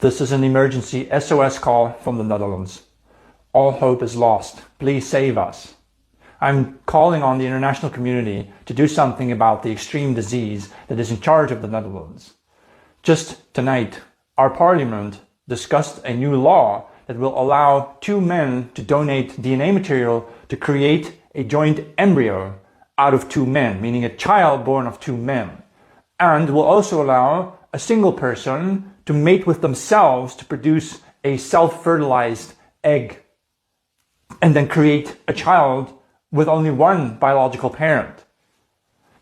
This is an emergency SOS call from the Netherlands. All hope is lost. Please save us. I'm calling on the international community to do something about the extreme disease that is in charge of the Netherlands. Just tonight, our parliament discussed a new law that will allow 2 men to donate DNA material to create a joint embryo out of 2 men, meaning a child born of 2 men, and will also allow a single person to mate with themselves to produce a self-fertilized egg and then create a child with only 1 biological parent.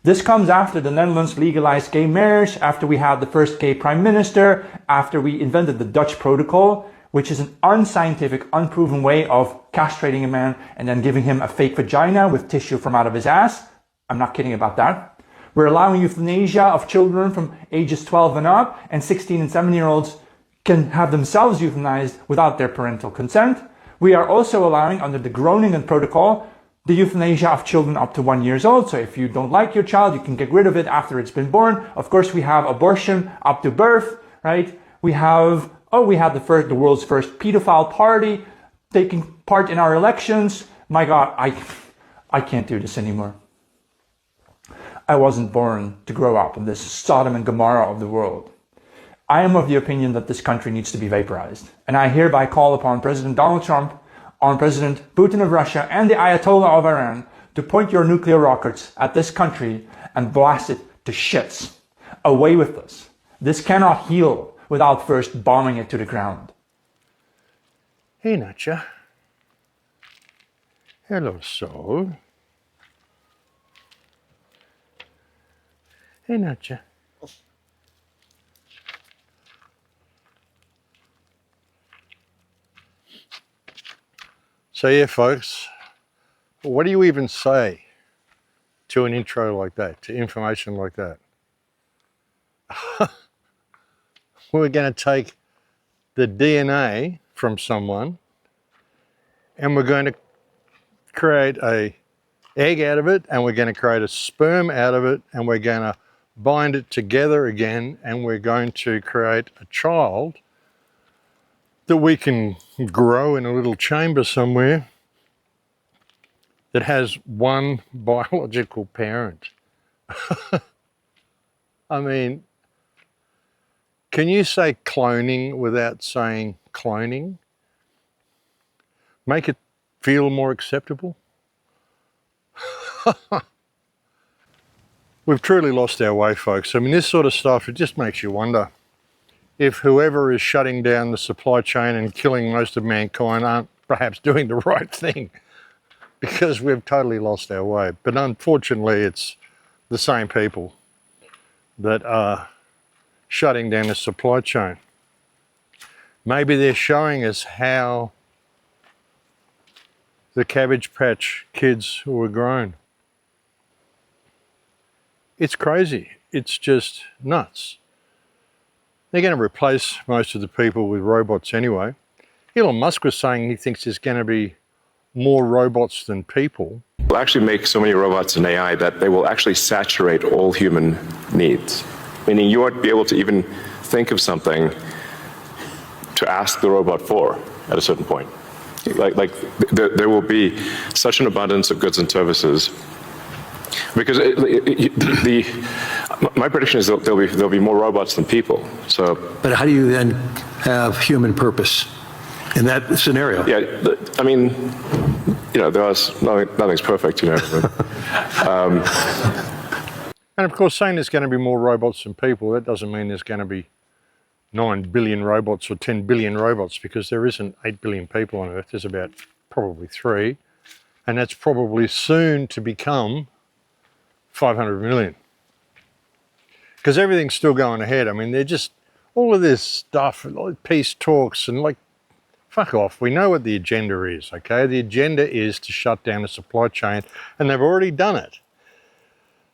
This comes after the Netherlands legalized gay marriage, after we had the first gay prime minister, after we invented the Dutch protocol, which is an unscientific, unproven way of castrating a man and then giving him a fake vagina with tissue from out of his ass. I'm not kidding about that. We're allowing euthanasia of children from ages 12 and up, and 16 and 17-year-olds can have themselves euthanized without their parental consent. We are also allowing, under the Groningen Protocol, the euthanasia of children up to 1 year old. So if you don't like your child, you can get rid of it after it's been born. Of course, we have abortion up to birth, right? We had the world's first pedophile party taking part in our elections. My God, I can't do this anymore. I wasn't born to grow up in this Sodom and Gomorrah of the world. I am of the opinion that this country needs to be vaporized. And I hereby call upon President Donald Trump, on President Putin of Russia, and the Ayatollah of Iran to point your nuclear rockets at this country and blast it to shits. Away with this. This cannot heal without first bombing it to the ground. Hey, Natcha. Hello, soul. Hey, Natcha. So yeah, folks, what do you even say to an intro like that, to information like that? We're going to take the DNA from someone and we're going to create a egg out of it, and we're going to create a sperm out of it, and we're going to bind it together again, and we're going to create a child that we can grow in a little chamber somewhere that has 1 biological parent. I mean, can you say cloning without saying cloning? Make it feel more acceptable? We've truly lost our way, folks. I mean, this sort of stuff, it just makes you wonder if whoever is shutting down the supply chain and killing most of mankind aren't perhaps doing the right thing, because we've totally lost our way. But unfortunately, it's the same people that are shutting down the supply chain. Maybe they're showing us how the Cabbage Patch kids were grown. It's crazy. It's just nuts. They're going to replace most of the people with robots anyway. Elon Musk was saying he thinks there's going to be more robots than people. We'll actually make so many robots and AI that they will actually saturate all human needs. Meaning you won't be able to even think of something to ask the robot for at a certain point. There will be such an abundance of goods and services, because my prediction is there'll be more robots than people. So, but how do you then have human purpose in that scenario? Yeah, I mean, nothing's perfect, And of course, saying there's going to be more robots than people, that doesn't mean there's going to be 9 billion robots or 10 billion robots, because there isn't 8 billion people on Earth. There's about probably 3, and that's probably soon to become 500 million. Because everything's still going ahead. I mean, they're just, all of this stuff, like peace talks, and like, fuck off. We know what the agenda is, okay? The agenda is to shut down the supply chain, and they've already done it.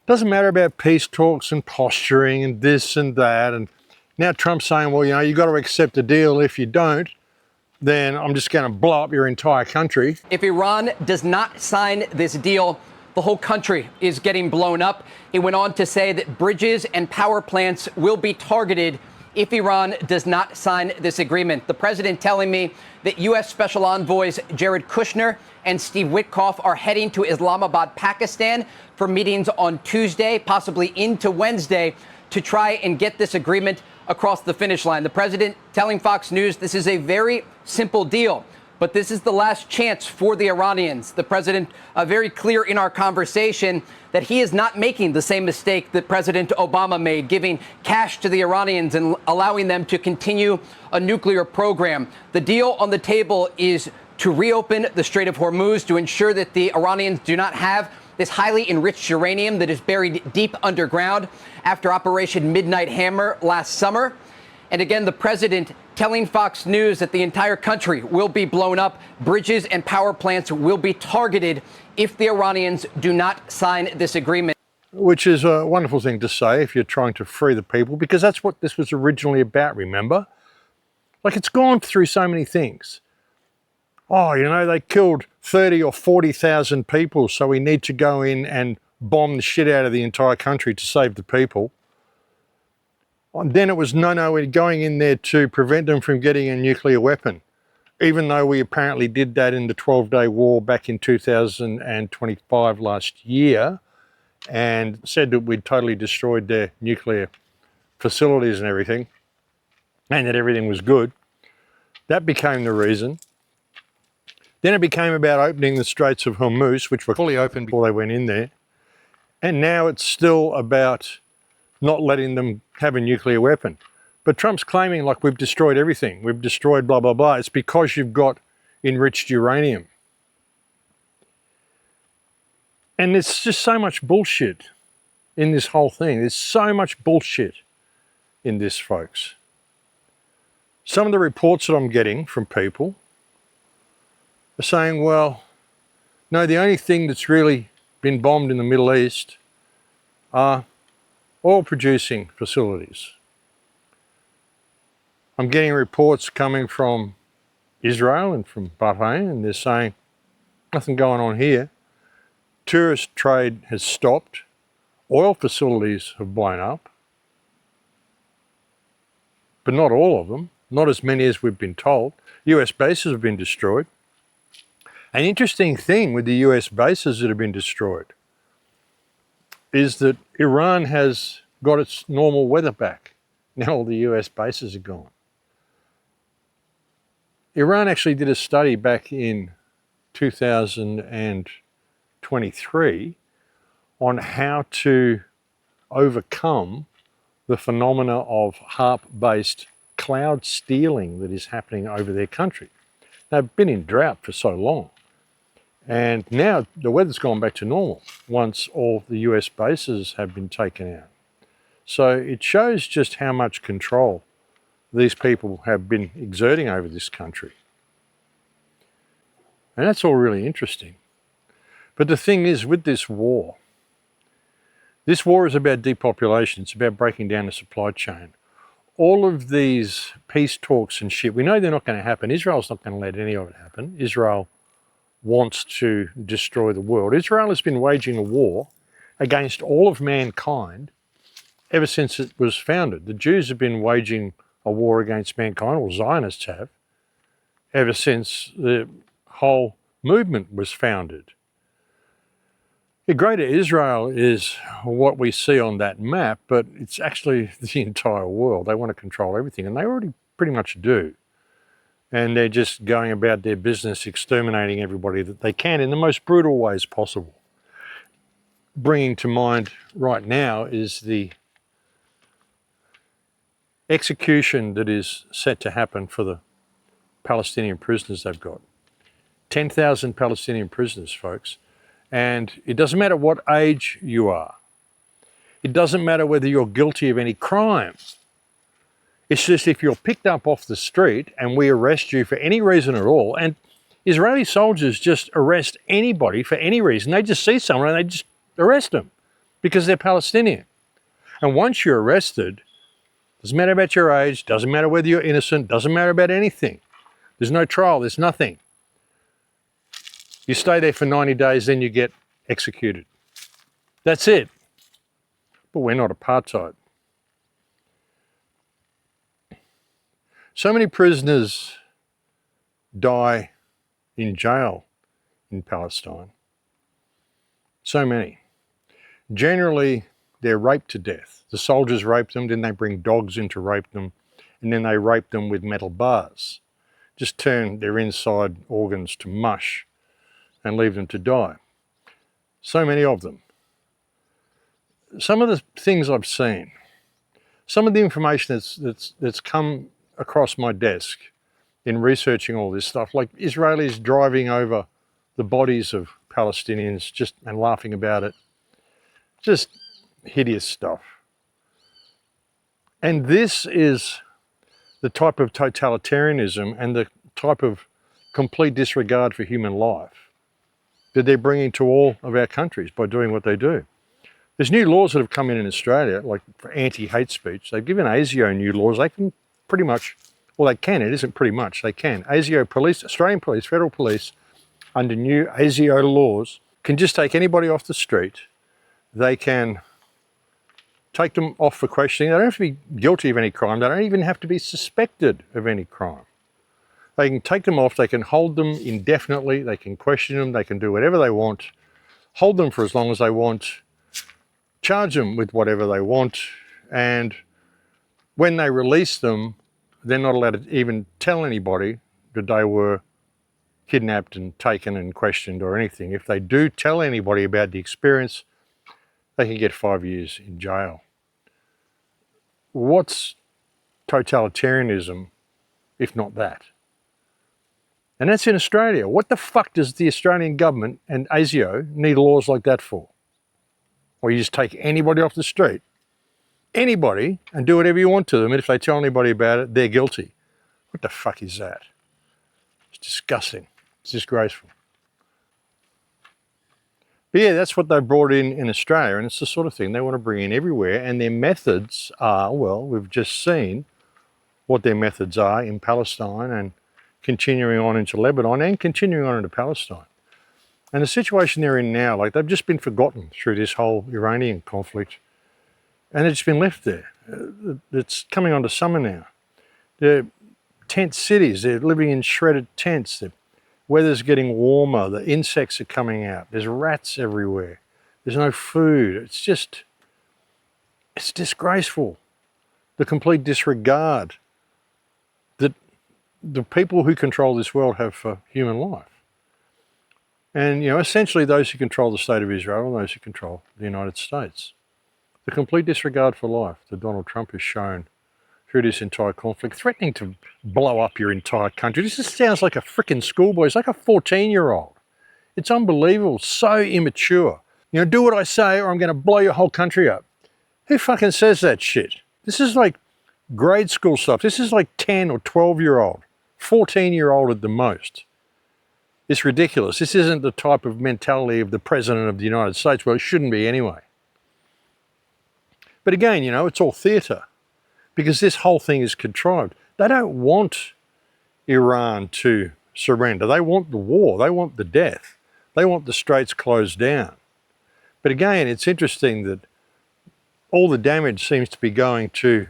Doesn't matter about peace talks and posturing and this and that, and now Trump's saying, well, you got to accept a deal. If you don't, then I'm just going to blow up your entire country. If Iran does not sign this deal, the whole country is getting blown up. He went on to say that bridges and power plants will be targeted if Iran does not sign this agreement. The president telling me that U.S. Special Envoys Jared Kushner and Steve Witkoff are heading to Islamabad, Pakistan for meetings on Tuesday, possibly into Wednesday, to try and get this agreement across the finish line. The president telling Fox News this is a very simple deal, but this is the last chance for the Iranians. The president very clear in our conversation that he is not making the same mistake that President Obama made, giving cash to the Iranians and allowing them to continue a nuclear program. The deal on the table is to reopen the Strait of Hormuz to ensure that the Iranians do not have this highly enriched uranium that is buried deep underground after Operation Midnight Hammer last summer. And again, the president telling Fox News that the entire country will be blown up. Bridges and power plants will be targeted if the Iranians do not sign this agreement. Which is a wonderful thing to say if you're trying to free the people, because that's what this was originally about, remember? Like, it's gone through so many things. Oh, you know, they killed 30 or 40,000 people, so we need to go in and bomb the shit out of the entire country to save the people. And then it was, no, we're going in there to prevent them from getting a nuclear weapon, even though we apparently did that in the 12-day war back in 2025 last year, and said that we'd totally destroyed their nuclear facilities and everything, and that everything was good. That became the reason. Then it became about opening the Straits of Hormuz, which were fully open before they went in there. And now it's still about not letting them have a nuclear weapon. But Trump's claiming like we've destroyed everything. We've destroyed blah, blah, blah. It's because you've got enriched uranium. And there's just so much bullshit in this whole thing. There's so much bullshit in this, folks. Some of the reports that I'm getting from people are saying, well, no, the only thing that's really been bombed in the Middle East are oil-producing facilities. I'm getting reports coming from Israel and from Bahrain, and they're saying, nothing going on here. Tourist trade has stopped. Oil facilities have blown up. But not all of them, not as many as we've been told. US bases have been destroyed. An interesting thing with the US bases that have been destroyed is that Iran has got its normal weather back. Now all the US bases are gone. Iran actually did a study back in 2023 on how to overcome the phenomena of HAARP-based cloud stealing that is happening over their country. They've been in drought for so long. And now the weather's gone back to normal once all the US bases have been taken out. So it shows just how much control these people have been exerting over this country. And that's all really interesting. But the thing is, with this war is about depopulation. It's about breaking down the supply chain. All of these peace talks and shit, we know they're not going to happen. Israel's not going to let any of it happen. Israel wants to destroy the world. Israel has been waging a war against all of mankind ever since it was founded. The Jews have been waging a war against mankind, or Zionists have, ever since the whole movement was founded. The Greater Israel is what we see on that map, but it's actually the entire world. They want to control everything, and they already pretty much do. And they're just going about their business exterminating everybody that they can in the most brutal ways possible. Bringing to mind right now is the execution that is set to happen for the Palestinian prisoners they've got. 10,000 Palestinian prisoners, folks. And it doesn't matter what age you are. It doesn't matter whether you're guilty of any crime. It's just if you're picked up off the street and we arrest you for any reason at all, and Israeli soldiers just arrest anybody for any reason. They just see someone and they just arrest them because they're Palestinian. And once you're arrested, doesn't matter about your age, doesn't matter whether you're innocent, doesn't matter about anything. There's no trial, there's nothing. You stay there for 90 days, then you get executed. That's it. But we're not apartheid. So many prisoners die in jail in Palestine. So many. Generally, they're raped to death. The soldiers rape them, then they bring dogs in to rape them, and then they rape them with metal bars. Just turn their inside organs to mush and leave them to die. So many of them. Some of the things I've seen, some of the information that's come across my desk in researching all this stuff, like Israelis driving over the bodies of Palestinians just and laughing about it, just hideous stuff. And this is the type of totalitarianism and the type of complete disregard for human life that they're bringing to all of our countries by doing what they do. There's new laws that have come in Australia, like for anti-hate speech. They've given ASIO new laws. They can pretty much, well, they can, it isn't pretty much, they can. ASIO police, Australian police, federal police, under new ASIO laws, can just take anybody off the street. They can take them off for questioning. They don't have to be guilty of any crime. They don't even have to be suspected of any crime. They can take them off, they can hold them indefinitely, they can question them, they can do whatever they want, hold them for as long as they want, charge them with whatever they want, and when they release them, they're not allowed to even tell anybody that they were kidnapped and taken and questioned or anything. If they do tell anybody about the experience, they can get 5 years in jail. What's totalitarianism if not that? And that's in Australia. What the fuck does the Australian government and ASIO need laws like that for? Or you just take anybody off the street, anybody, and do whatever you want to them, and if they tell anybody about it, they're guilty. What the fuck is that? It's disgusting. It's disgraceful. But yeah, that's what they brought in Australia, and it's the sort of thing they want to bring in everywhere, and their methods are, well, we've just seen what their methods are in Palestine and continuing on into Lebanon and continuing on into Palestine. And the situation they're in now, like they've just been forgotten through this whole Iranian conflict, and they've just been left there. It's coming on to summer now. They're tent cities, they're living in shredded tents, the weather's getting warmer, the insects are coming out, there's rats everywhere, there's no food, it's disgraceful. The complete disregard that the people who control this world have for human life. And, you know, essentially those who control the state of Israel and those who control the United States. The complete disregard for life that Donald Trump has shown through this entire conflict, threatening to blow up your entire country. This just sounds like a frickin' schoolboy. It's like a 14-year-old. It's unbelievable, so immature. You know, do what I say or I'm going to blow your whole country up. Who fucking says that shit? This is like grade school stuff. This is like 10 or 12-year-old, 14-year-old at the most. It's ridiculous. This isn't the type of mentality of the President of the United States. Well, it shouldn't be anyway. But again, you know, it's all theatre because this whole thing is contrived. They don't want Iran to surrender. They want the war. They want the death. They want the straits closed down. But again, it's interesting that all the damage seems to be going to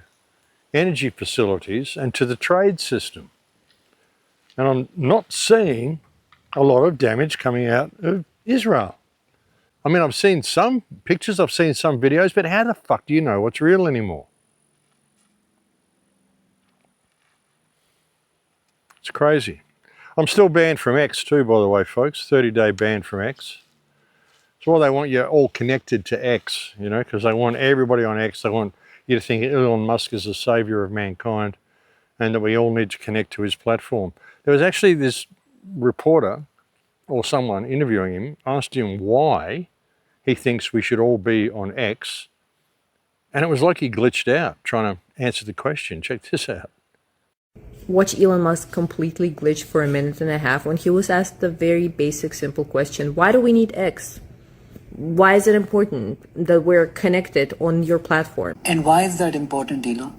energy facilities and to the trade system. And I'm not seeing a lot of damage coming out of Israel. I mean, I've seen some pictures, I've seen some videos, but how the fuck do you know what's real anymore? It's crazy. I'm still banned from X too, by the way, folks. 30-day ban from X. So why they want you all connected to X, you know, because they want everybody on X. They want you to think Elon Musk is the savior of mankind and that we all need to connect to his platform. There was actually this reporter or someone interviewing him, asked him why he thinks we should all be on X. And it was like he glitched out trying to answer the question. Check this out. Watch Elon Musk completely glitch for a minute and a half when he was asked the very basic, simple question, why do we need X? Why is it important that we're connected on your platform? And why is that important, Elon?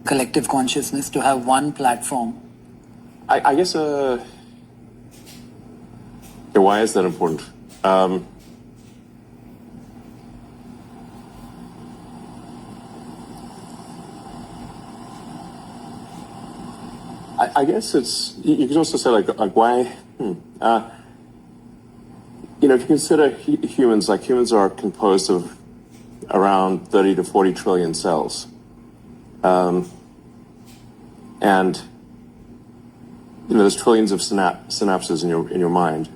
Collective consciousness, to have one platform. I guess, why is that important? I guess it's, you can also say like why, you know, if you consider humans, like humans are composed of around 30 to 40 trillion cells. And, you know, there's trillions of synapses in your mind.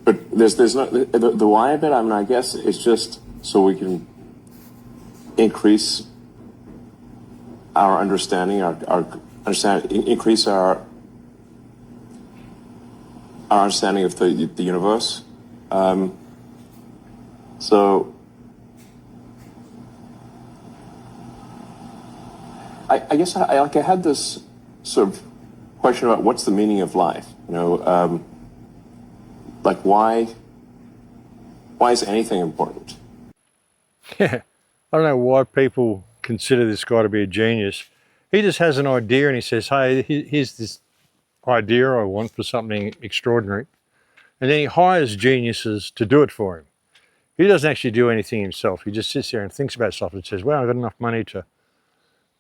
But there's not, the why of it, I mean, I guess it's just so we can increase our understanding, increase our understanding of the universe. So I guess I had this sort of question about what's the meaning of life, you know, like why is anything important? Yeah, I don't know why people consider this guy to be a genius. He just has an idea and he says, hey, here's this idea I want for something extraordinary. And then he hires geniuses to do it for him. He doesn't actually do anything himself. He just sits there and thinks about stuff and says, well, I've got enough money to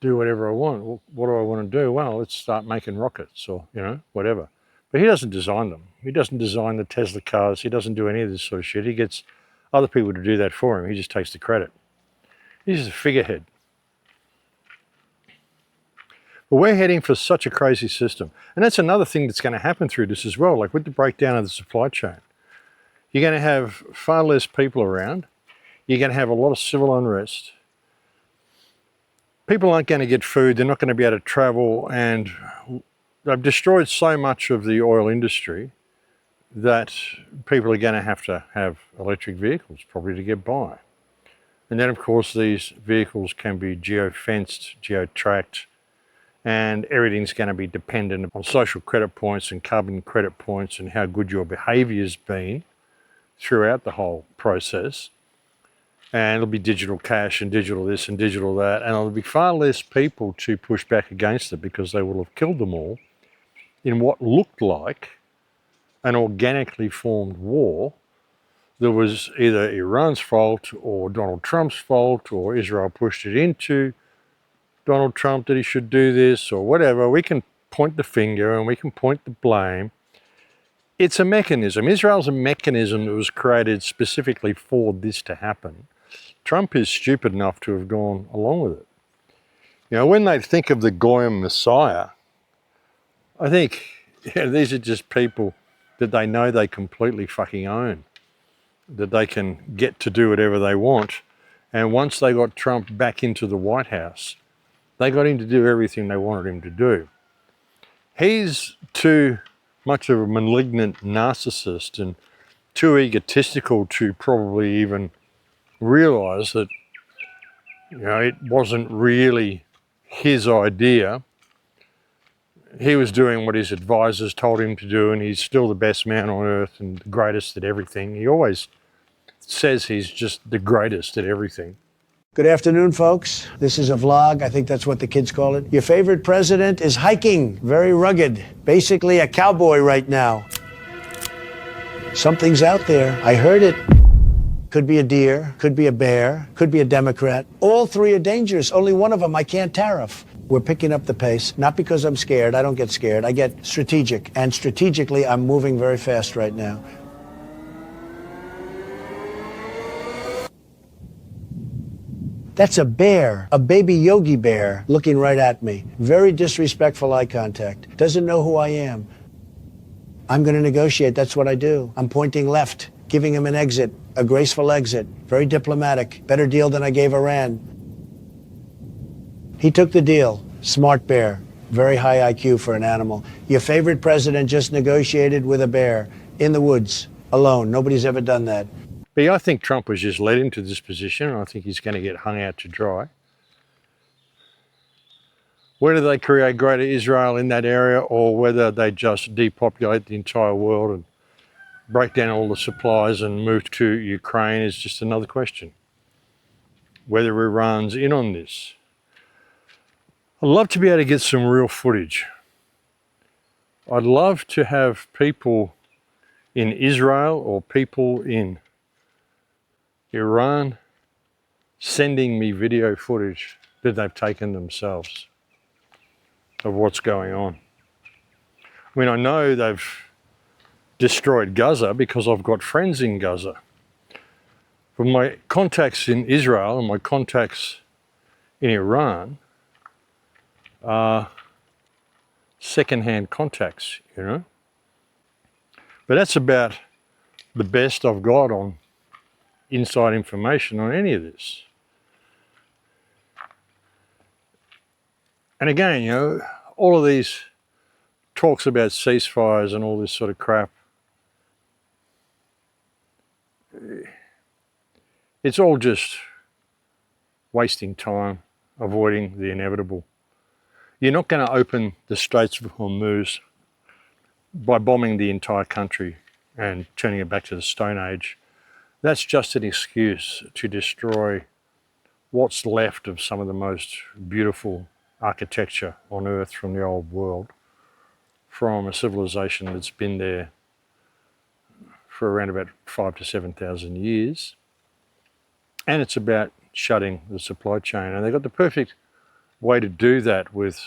do whatever I want. Well, what do I want to do? Well, let's start making rockets or, you know, whatever. But he doesn't design them. He doesn't design the Tesla cars. He doesn't do any of this sort of shit. He gets other people to do that for him. He just takes the credit. He's just a figurehead. But we're heading for such a crazy system. And that's another thing that's going to happen through this as well, like with the breakdown of the supply chain. You're going to have far less people around. You're going to have a lot of civil unrest. People aren't going to get food. They're not going to be able to travel. And they've destroyed so much of the oil industry that people are going to have electric vehicles probably to get by. And then, of course, these vehicles can be geo-fenced, geo-tracked, and everything's going to be dependent on social credit points and carbon credit points and how good your behaviour's been throughout the whole process. And it'll be digital cash and digital this and digital that, and there'll be far less people to push back against it because they will have killed them all in what looked like an organically formed war that was either Iran's fault or Donald Trump's fault or Israel pushed it into Donald Trump that he should do this or whatever. We can point the finger and we can point the blame. It's a mechanism. Israel's a mechanism that was created specifically for this to happen. Trump is stupid enough to have gone along with it. You know, when they think of the Goyim Messiah, I think these are just people that they know they completely fucking own, that they can get to do whatever they want. And once they got Trump back into the White House, they got him to do everything they wanted him to do. He's too much of a malignant narcissist and too egotistical to probably even realise that, you know, it wasn't really his idea. He was doing what his advisors told him to do, and he's still the best man on earth and the greatest at everything. He always says he's just the greatest at everything. Good afternoon, folks. This is a vlog. I think that's what the kids call it. Your favorite president is hiking, very rugged, basically a cowboy right now. Something's out there. I heard it. Could be a deer, could be a bear, could be a Democrat. All three are dangerous. Only one of them I can't tariff. We're picking up the pace, not because I'm scared. I don't get scared. I get strategic. And strategically, I'm moving very fast right now. That's a bear, a baby Yogi bear, looking right at me. Very disrespectful eye contact. Doesn't know who I am. I'm going to negotiate. That's what I do. I'm pointing left, giving him an exit, a graceful exit. Very diplomatic. Better deal than I gave Iran. He took the deal. Smart bear. Very high IQ for an animal. Your favorite president just negotiated with a bear in the woods, alone. Nobody's ever done that. But I think Trump was just led into this position, and I think he's going to get hung out to dry. Whether they create greater Israel in that area or whether they just depopulate the entire world and break down all the supplies and move to Ukraine is just another question. Whether Iran's in on this. I'd love to be able to get some real footage. I'd love to have people in Israel or people in Iran sending me video footage that they've taken themselves of what's going on. I mean, I know they've destroyed Gaza because I've got friends in Gaza. But my contacts in Israel and my contacts in Iran are second-hand contacts, you know. But that's about the best I've got on inside information on any of this. And again, you know, all of these talks about ceasefires and all this sort of crap, it's all just wasting time, avoiding the inevitable. You're not going to open the Straits of Hormuz by bombing the entire country and turning it back to the Stone Age. That's just an excuse to destroy what's left of some of the most beautiful architecture on Earth from the old world, from a civilization that's been there for around about 5,000 to 7,000 years. And it's about shutting the supply chain. And they've got the perfect way to do that with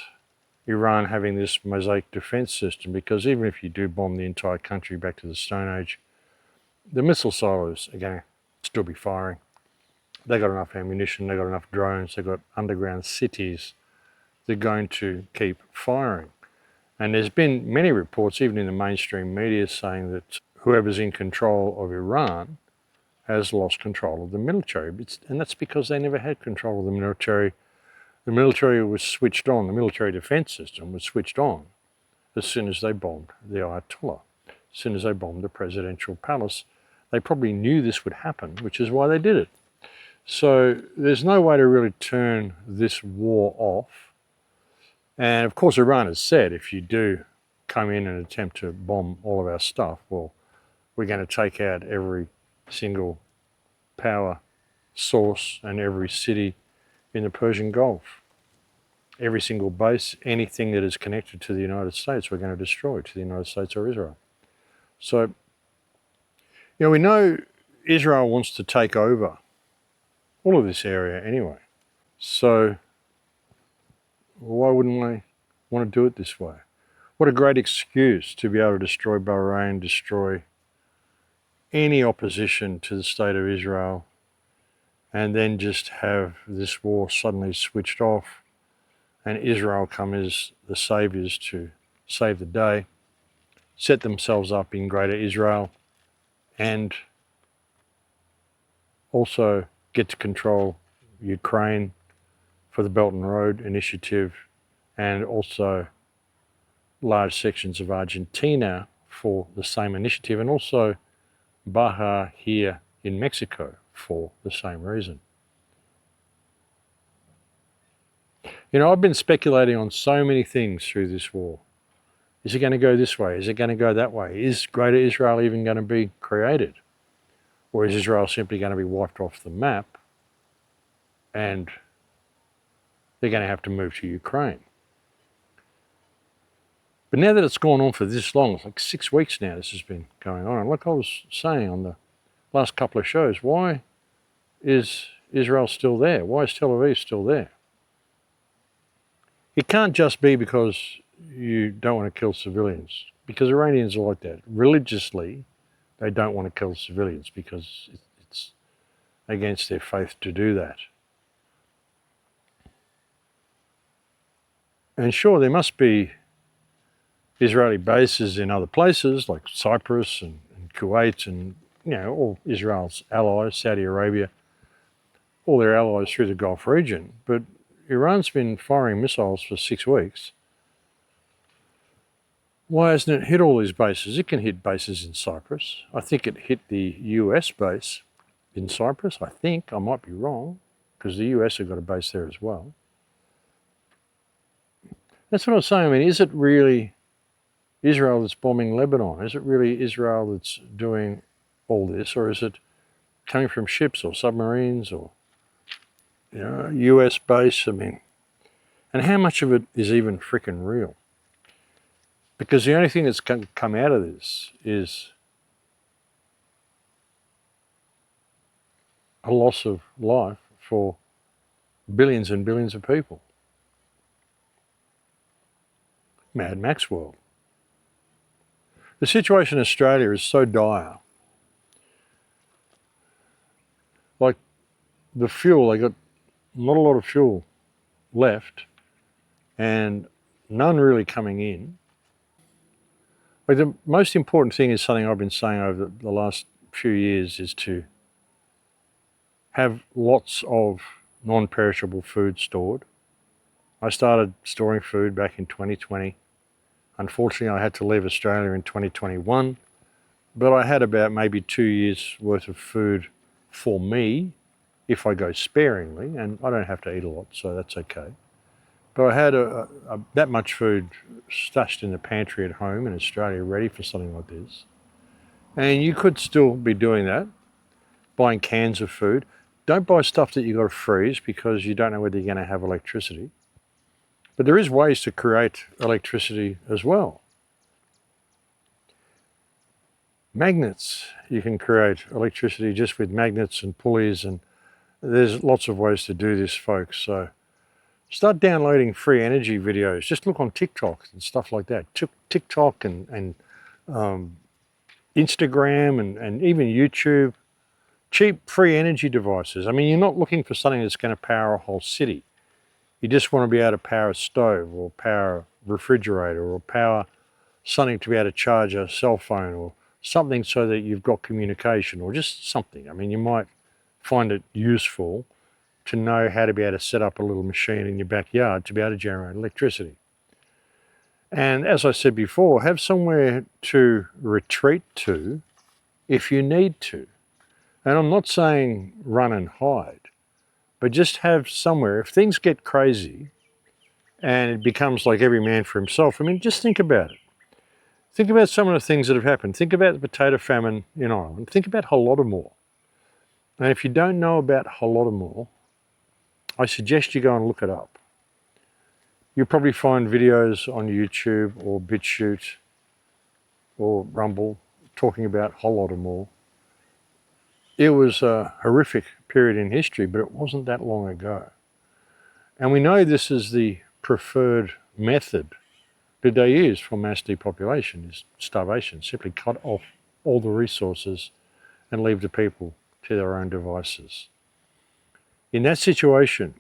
Iran having this mosaic defense system, because even if you do bomb the entire country back to the Stone Age, the missile silos are going to still be firing. They've got enough ammunition, they've got enough drones, they've got underground cities. They're going to keep firing. And there's been many reports, even in the mainstream media, saying that whoever's in control of Iran has lost control of the military. And that's because they never had control of the military. The military was switched on, the military defense system was switched on as soon as they bombed the Ayatollah, as soon as they bombed the presidential palace. They probably knew this would happen, which is why they did it. So there's no way to really turn this war off. And of course, Iran has said, if you do come in and attempt to bomb all of our stuff, well, we're going to take out every single power source and every city in the Persian Gulf. Every single base, anything that is connected to the United States, we're going to destroy, to the United States or Israel. So, you know, we know Israel wants to take over all of this area anyway. So why wouldn't they want to do it this way? What a great excuse to be able to destroy Bahrain, destroy any opposition to the state of Israel, and then just have this war suddenly switched off and Israel come as the saviors to save the day, set themselves up in Greater Israel, and also get to control Ukraine for the Belt and Road Initiative, and also large sections of Argentina for the same initiative, and also Baja here in Mexico for the same reason. You know, I've been speculating on so many things through this war. Is it going to go this way? Is it going to go that way? Is Greater Israel even going to be created? Or is Israel simply going to be wiped off the map and they're going to have to move to Ukraine? But now that it's gone on for this long, it's like 6 weeks now this has been going on. And like I was saying on the last couple of shows, why is Israel still there? Why is Tel Aviv still there? It can't just be because you don't want to kill civilians, because Iranians are like that. Religiously, they don't want to kill civilians because it's against their faith to do that. And sure, there must be Israeli bases in other places like Cyprus and Kuwait and, you know, all Israel's allies, Saudi Arabia, all their allies through the Gulf region. But Iran's been firing missiles for 6 weeks. Why hasn't it hit all these bases? It can hit bases in Cyprus. I think it hit the US base in Cyprus. I think, I might be wrong, because the US have got a base there as well. That's what I was saying. I mean, is it really Israel that's bombing Lebanon? Is it really Israel that's doing all this? Or is it coming from ships or submarines or, you know, US base? I mean, and how much of it is even freaking real? Because the only thing that's come out of this is a loss of life for billions and billions of people. Mad Max world. The situation in Australia is so dire. Like the fuel, they got not a lot of fuel left and none really coming in. Like the most important thing is something I've been saying over the last few years is to have lots of non-perishable food stored. I started storing food back in 2020. Unfortunately, I had to leave Australia in 2021, but I had about maybe 2 years worth of food for me if I go sparingly, and I don't have to eat a lot, so that's okay. But I had that much food stashed in the pantry at home in Australia ready for something like this. And you could still be doing that, buying cans of food. Don't buy stuff that you've got to freeze because you don't know whether you're going to have electricity. But there is ways to create electricity as well. Magnets, you can create electricity just with magnets and pulleys, and there's lots of ways to do this, folks. So start downloading free energy videos. Just look on TikTok and stuff like that. TikTok and Instagram and even YouTube. Cheap free energy devices. I mean, you're not looking for something that's going to power a whole city. You just want to be able to power a stove or power a refrigerator or power something to be able to charge a cell phone or something so that you've got communication or just something. I mean, you might find it useful to know how to be able to set up a little machine in your backyard to be able to generate electricity. And as I said before, have somewhere to retreat to if you need to. And I'm not saying run and hide, but just have somewhere. If things get crazy and it becomes like every man for himself, I mean, just think about it. Think about some of the things that have happened. Think about the potato famine in Ireland. Think about Holodomor. And if you don't know about Holodomor, I suggest you go and look it up. You'll probably find videos on YouTube or BitChute or Rumble talking about Holodomor. It was a horrific period in history, but it wasn't that long ago. And we know this is the preferred method that they use for mass depopulation, is starvation. Simply cut off all the resources and leave the people to their own devices. In that situation,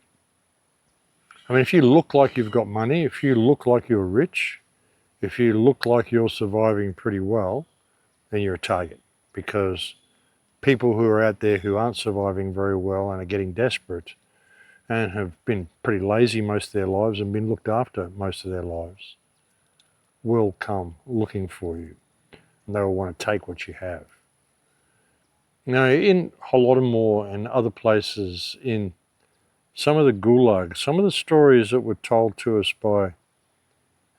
I mean, if you look like you've got money, if you look like you're rich, if you look like you're surviving pretty well, then you're a target, because people who are out there who aren't surviving very well and are getting desperate and have been pretty lazy most of their lives and been looked after most of their lives will come looking for you, and they will want to take what you have. Now, in Holodomor and other places, in some of the gulags, some of the stories that were told to us by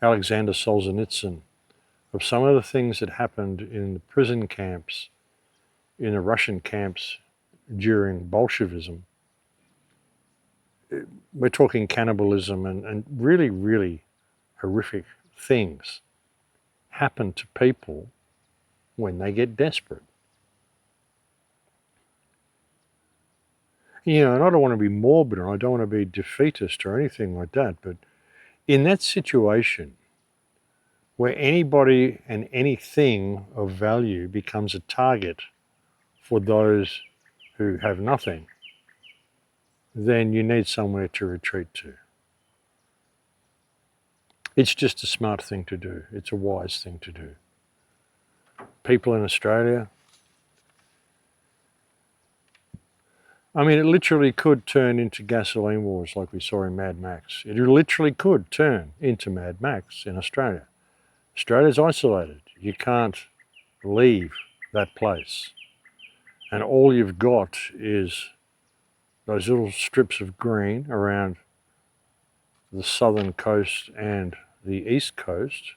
Alexander Solzhenitsyn of some of the things that happened in the prison camps, in the Russian camps during Bolshevism, we're talking cannibalism and really, really horrific things happen to people when they get desperate. You know, and I don't want to be morbid and I don't want to be defeatist or anything like that, but in that situation where anybody and anything of value becomes a target for those who have nothing, then you need somewhere to retreat to. It's just a smart thing to do. It's a wise thing to do. People in Australia, I mean, it literally could turn into gasoline wars like we saw in Mad Max. It literally could turn into Mad Max in Australia. Australia's isolated. You can't leave that place. And all you've got is those little strips of green around the southern coast and the east coast,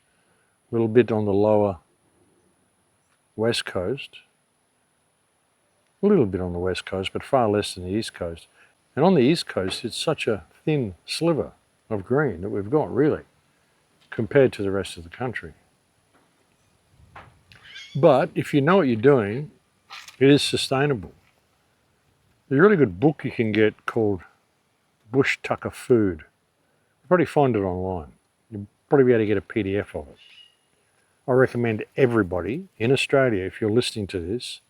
a little bit on the lower west coast, a little bit on the west coast, but far less than the east coast. And on the east coast, it's such a thin sliver of green that we've got, really, compared to the rest of the country. But if you know what you're doing, it is sustainable. There's a really good book you can get called Bush Tucker Food. You'll probably find it online. You'll probably be able to get a PDF of it. I recommend everybody in Australia, if you're listening to this,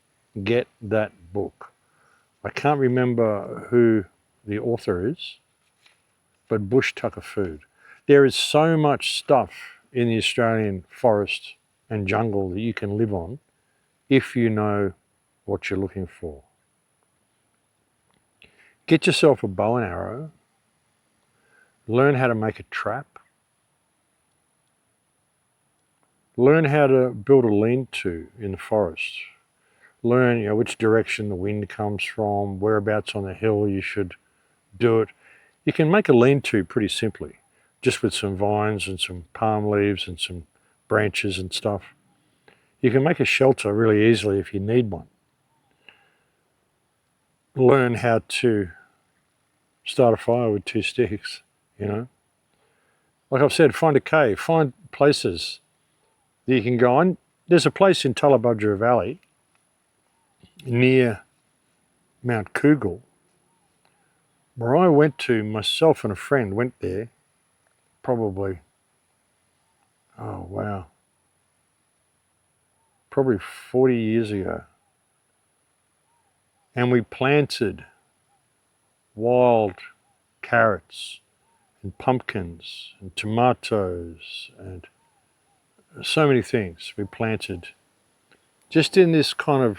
get that book. I can't remember who the author is, but Bush Tucker Food. There is so much stuff in the Australian forest and jungle that you can live on if you know what you're looking for. Get yourself a bow and arrow. Learn how to make a trap. Learn how to build a lean-to in the forest. Learn, which direction the wind comes from, whereabouts on the hill you should do it. You can make a lean-to pretty simply, just with some vines and some palm leaves and some branches and stuff. You can make a shelter really easily if you need one. Learn how to start a fire with 2 sticks, Like I've said, find a cave, find places that you can go on. There's a place in Tullabudgera Valley near Mount Cougal where I went to, myself and a friend went there probably, probably 40 years ago. And we planted wild carrots and pumpkins and tomatoes and so many things we planted just in this kind of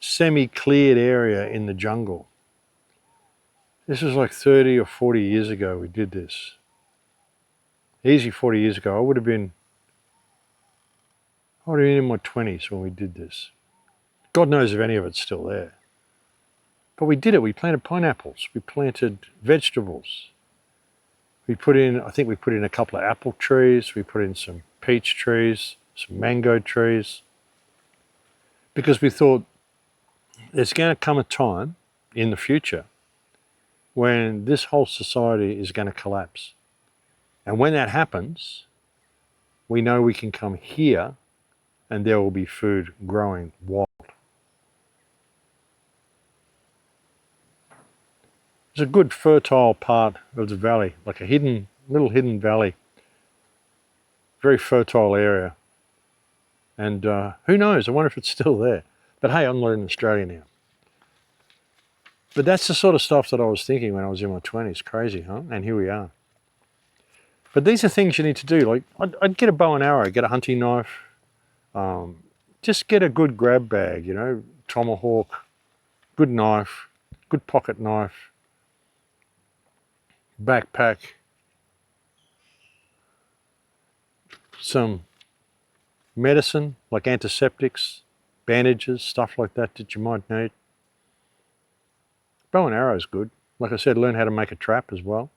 semi-cleared area in the jungle. This was like 30 or 40 years ago we did this. Easy 40 years ago. I would have been in my 20s when we did this. God knows if any of it's still there. But we did it. We planted pineapples. We planted vegetables. I think we put in a couple of apple trees. We put in some peach trees, some mango trees. Because we thought there's going to come a time in the future when this whole society is going to collapse. And when that happens, we know we can come here and there will be food growing wild. It's a good fertile part of the valley, like a little hidden valley. Very fertile area. And who knows, I wonder if it's still there. But hey, I'm not in Australia now. But that's the sort of stuff that I was thinking when I was in my 20s. Crazy, huh? And here we are. But these are things you need to do. Like, I'd get a bow and arrow, get a hunting knife, just get a good grab bag, tomahawk, good knife, good pocket knife, backpack, some medicine like antiseptics, bandages, stuff like that you might need. Bow and arrow is good. Like I said, learn how to make a trap as well.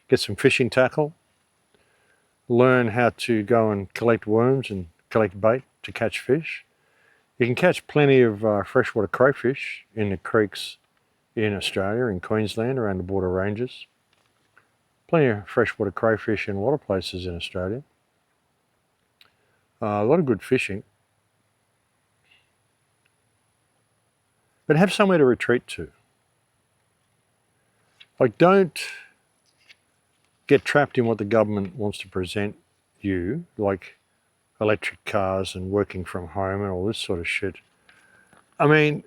Get some fishing tackle. Learn how to go and collect worms and collect bait to catch fish. You can catch plenty of freshwater crayfish in the creeks in Australia, in Queensland, around the border ranges. Plenty of freshwater crayfish in a lot of places in Australia. A lot of good fishing. But have somewhere to retreat to. Like, don't get trapped in what the government wants to present you, like electric cars and working from home and all this sort of shit. I mean,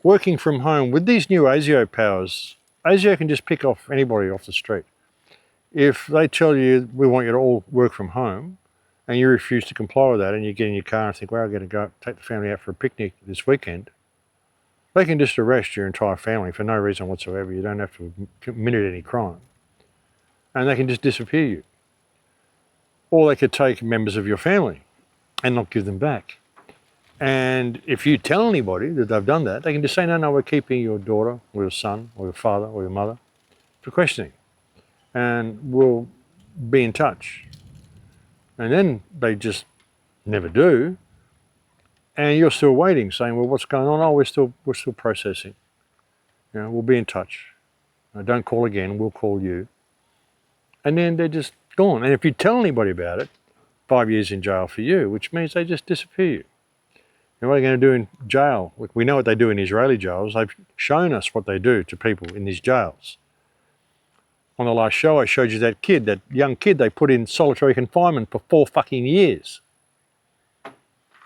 working from home, with these new ASIO powers, ASIO can just pick off anybody off the street. If they tell you, we want you to all work from home, and you refuse to comply with that, and you get in your car and think, well, I'm going to go take the family out for a picnic this weekend, they can just arrest your entire family for no reason whatsoever. You don't have to commit any crime. And they can just disappear you. Or they could take members of your family and not give them back. And if you tell anybody that they've done that, they can just say, no, we're keeping your daughter or your son or your father or your mother for questioning. And we'll be in touch. And then they just never do. And you're still waiting, saying, well, what's going on? Oh, we're still processing. We'll be in touch. Don't call again, we'll call you. And then they're just gone. And if you tell anybody about it, 5 years in jail for you, which means they just disappear you. And what are they going to do in jail? Look, we know what they do in Israeli jails. They've shown us what they do to people in these jails. On the last show, I showed you that kid, that young kid they put in solitary confinement for 4 fucking years.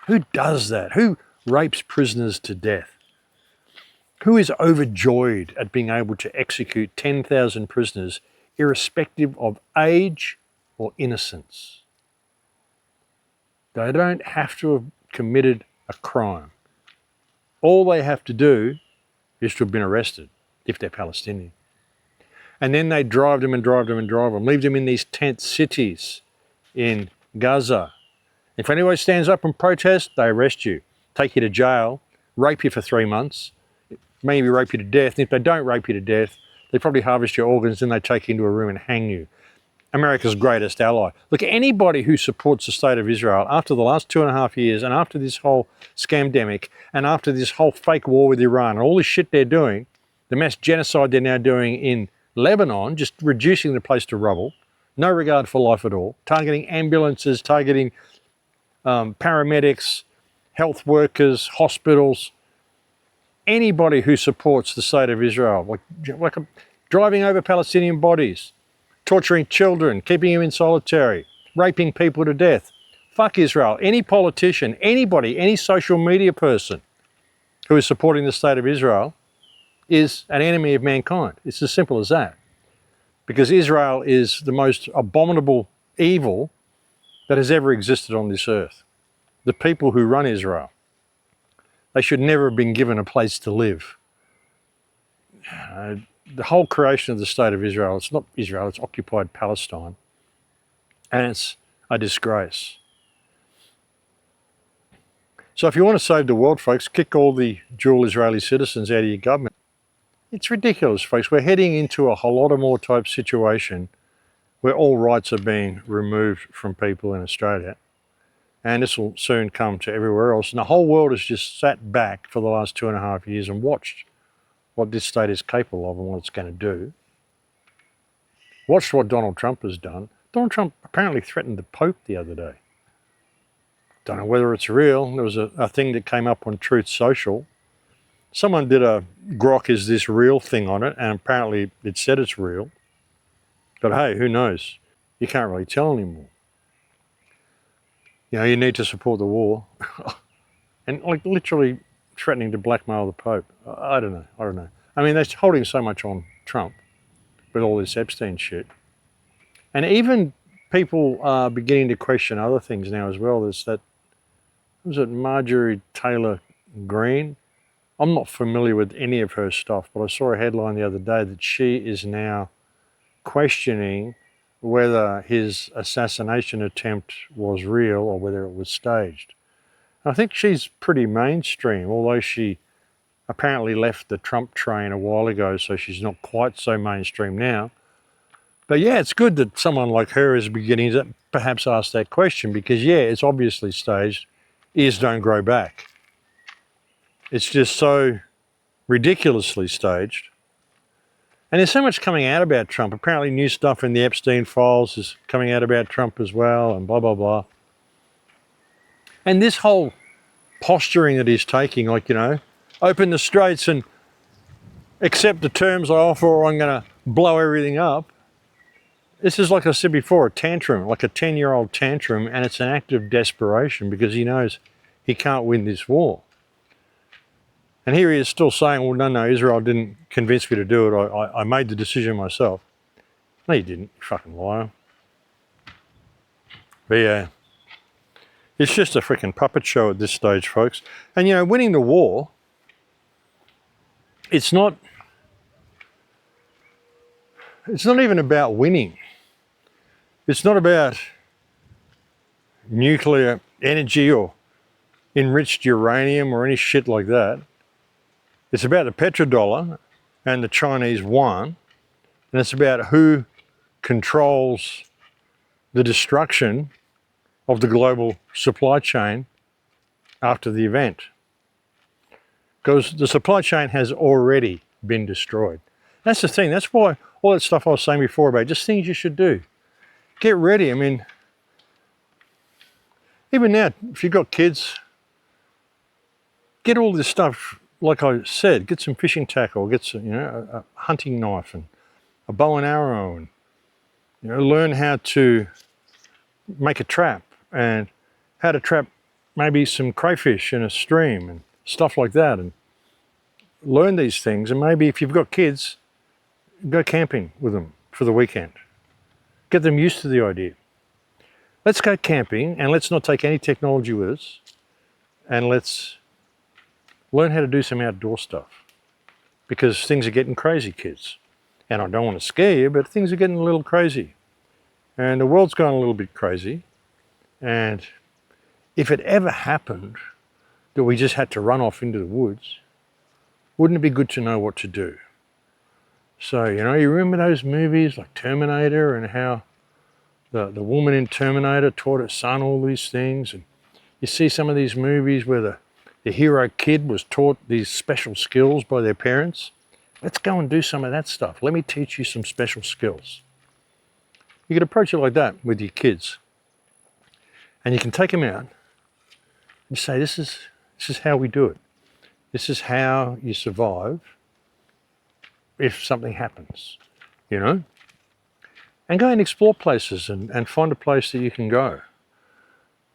Who does that? Who rapes prisoners to death? Who is overjoyed at being able to execute 10,000 prisoners irrespective of age or innocence? They don't have to have committed a crime. All they have to do is to have been arrested if they're Palestinian. And then they drive them and drive them and drive them, leave them in these tent cities in Gaza. If anybody stands up and protests, they arrest you, take you to jail, rape you for 3 months, maybe rape you to death. And if they don't rape you to death, they probably harvest your organs, then they take you into a room and hang you. America's greatest ally. Look, anybody who supports the state of Israel after the last 2.5 years and after this whole scamdemic and after this whole fake war with Iran and all this shit they're doing, the mass genocide they're now doing in Lebanon, just reducing the place to rubble, no regard for life at all, targeting ambulances, targeting paramedics, health workers, hospitals, anybody who supports the state of Israel, like driving over Palestinian bodies, torturing children, keeping them in solitary, raping people to death. Fuck Israel. Any politician, anybody, any social media person who is supporting the state of Israel is an enemy of mankind. It's as simple as that. Because Israel is the most abominable evil that has ever existed on this earth. The people who run Israel, they should never have been given a place to live. The whole creation of the state of Israel, it's not Israel, it's occupied Palestine. And it's a disgrace. So if you want to save the world, folks, kick all the dual Israeli citizens out of your government. It's ridiculous, folks. We're heading into a Holodomor type situation where all rights are being removed from people in Australia. And this will soon come to everywhere else. And the whole world has just sat back for the last 2.5 years and watched what this state is capable of and what it's going to do. Watched what Donald Trump has done. Donald Trump apparently threatened the Pope the other day. Don't know whether it's real. There was a thing that came up on Truth Social. Someone did a grok is this real thing on it, and apparently it said it's real. But hey, who knows? You can't really tell anymore. You know, you need to support the war. And like literally threatening to blackmail the Pope. I don't know. I mean, they're holding so much on Trump with all this Epstein shit. And even people are beginning to question other things now as well. There's that, was it Marjorie Taylor Greene? I'm not familiar with any of her stuff, but I saw a headline the other day that she is now questioning whether his assassination attempt was real or whether it was staged. I think she's pretty mainstream, although she apparently left the Trump train a while ago, so she's not quite so mainstream now. But yeah, it's good that someone like her is beginning to perhaps ask that question because, yeah, it's obviously staged. Ears don't grow back. It's just so ridiculously staged. And there's so much coming out about Trump. Apparently new stuff in the Epstein files is coming out about Trump as well and blah, blah, blah. And this whole posturing that he's taking, like, you know, open the straits and accept the terms I offer or I'm going to blow everything up. This is, like I said before, a tantrum, like a 10-year-old tantrum, and it's an act of desperation because he knows he can't win this war. And here he is still saying, well, no, Israel didn't convince me to do it. I made the decision myself. No, you didn't, you fucking liar. But yeah, it's just a freaking puppet show at this stage, folks. And, you know, winning the war, it's not even about winning. It's not about nuclear energy or enriched uranium or any shit like that. It's about the petrodollar and the Chinese yuan, and it's about who controls the destruction of the global supply chain after the event. Because the supply chain has already been destroyed. That's the thing. That's why all that stuff I was saying before about just things you should do. Get ready. I mean, even now, if you've got kids, get all this stuff, like I said, get some fishing tackle, get some, a hunting knife and a bow and arrow, and learn how to make a trap and how to trap maybe some crayfish in a stream and stuff like that, and learn these things. And maybe if you've got kids, go camping with them for the weekend. Get them used to the idea. Let's go camping and let's not take any technology with us, and let's learn how to do some outdoor stuff, because things are getting crazy, kids. And I don't want to scare you, but things are getting a little crazy. And the world's gone a little bit crazy. And if it ever happened that we just had to run off into the woods, wouldn't it be good to know what to do? So, you remember those movies like Terminator, and how the woman in Terminator taught her son all these things? And you see some of these movies where the hero kid was taught these special skills by their parents. Let's go and do some of that stuff. Let me teach you some special skills. You could approach it like that with your kids. And you can take them out and say, this is how we do it. This is how you survive if something happens, And go and explore places and find a place that you can go.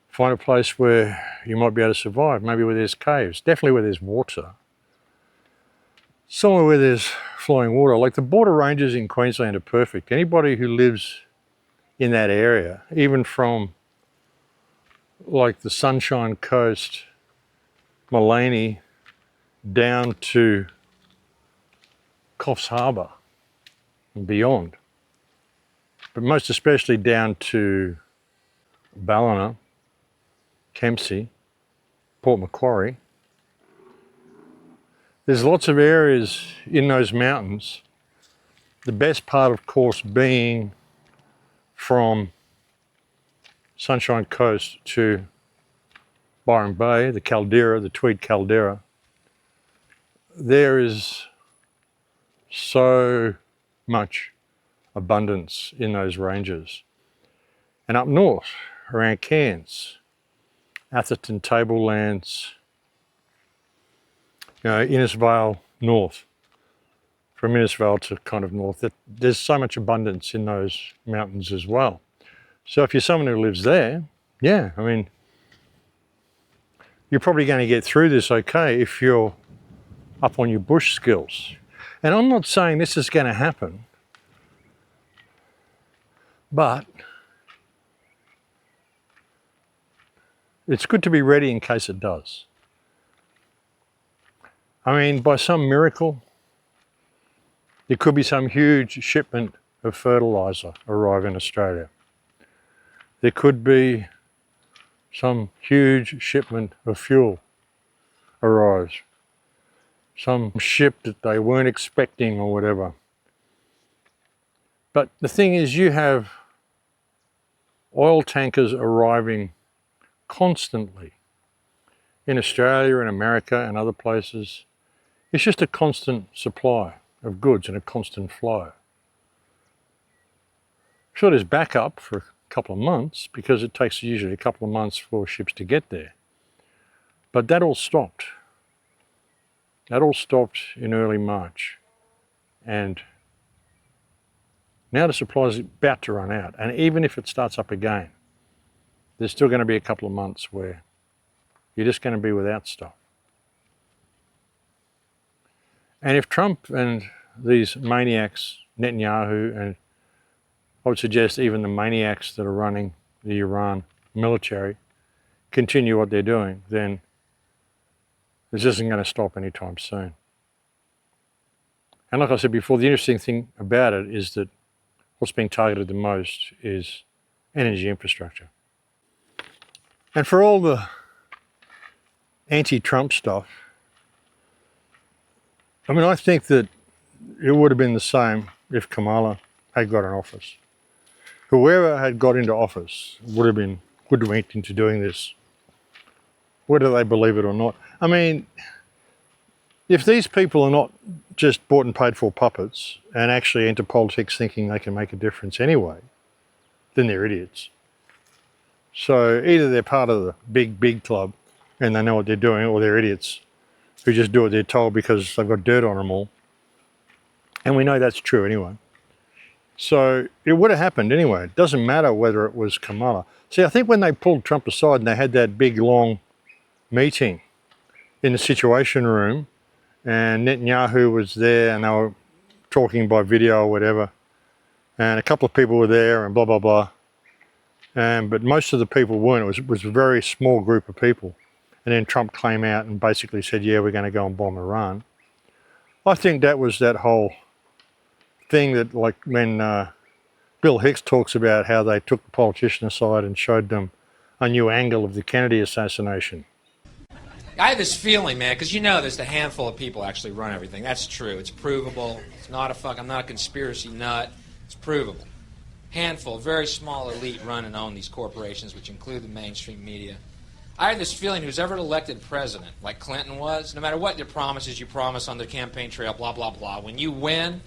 Find a place where you might be able to survive, maybe where there's caves, definitely where there's water. Somewhere where there's flowing water. Like the border ranges in Queensland are perfect. Anybody who lives in that area, even from like the Sunshine Coast, Maleny, down to Coffs Harbour and beyond, but most especially down to Ballina, Kempsey, Port Macquarie. There's lots of areas in those mountains, the best part of course being from Sunshine Coast to Byron Bay, the caldera, the Tweed caldera. There is so much abundance in those ranges. And up north, around Cairns, Atherton Tablelands, Innisfail north, from Innisfail to kind of north, there's so much abundance in those mountains as well. So if you're someone who lives there, yeah, I mean, you're probably going to get through this okay if you're up on your bush skills. And I'm not saying this is going to happen, but it's good to be ready in case it does. I mean, by some miracle, there could be some huge shipment of fertilizer arrive in Australia. There could be some huge shipment of fuel arrives. Some ship that they weren't expecting or whatever. But the thing is, you have oil tankers arriving constantly in Australia and America and other places. It's just a constant supply of goods and a constant flow. Sure, there's backup for a couple of months because it takes usually a couple of months for ships to get there. But that all stopped. That all stopped in early March. And now the supply is about to run out. And even if it starts up again, there's still going to be a couple of months where you're just going to be without stuff. And if Trump and these maniacs, Netanyahu, and I would suggest even the maniacs that are running the Iran military, continue what they're doing, then this isn't going to stop anytime soon. And like I said before, the interesting thing about it is that what's being targeted the most is energy infrastructure. And for all the anti-Trump stuff, I mean, I think that it would have been the same if Kamala had got in office. Whoever had got into office would have been hoodwinked into doing this, whether they believe it or not. I mean, if these people are not just bought and paid for puppets and actually enter politics thinking they can make a difference anyway, then they're idiots. So either they're part of the big club and they know what they're doing, or they're idiots who just do what they're told because they've got dirt on them all. And we know that's true anyway. So it would have happened anyway. It doesn't matter whether it was Kamala. See, I think when they pulled Trump aside and they had that big, long meeting in the Situation Room, and Netanyahu was there and they were talking by video or whatever, and a couple of people were there and blah, blah, blah. But most of the people weren't. It was a very small group of people. And then Trump came out and basically said, yeah, we're going to go and bomb Iran. I think that was that whole thing that, like when Bill Hicks talks about how they took the politician aside and showed them a new angle of the Kennedy assassination. I have this feeling, man, because you know there's a handful of people actually run everything. That's true. It's provable. It's not I'm not a conspiracy nut. It's provable. Handful, very small elite run and own these corporations, which include the mainstream media. I have this feeling who's ever elected president, like Clinton was, no matter what their promises you promise on the campaign trail, blah, blah, blah, when you win,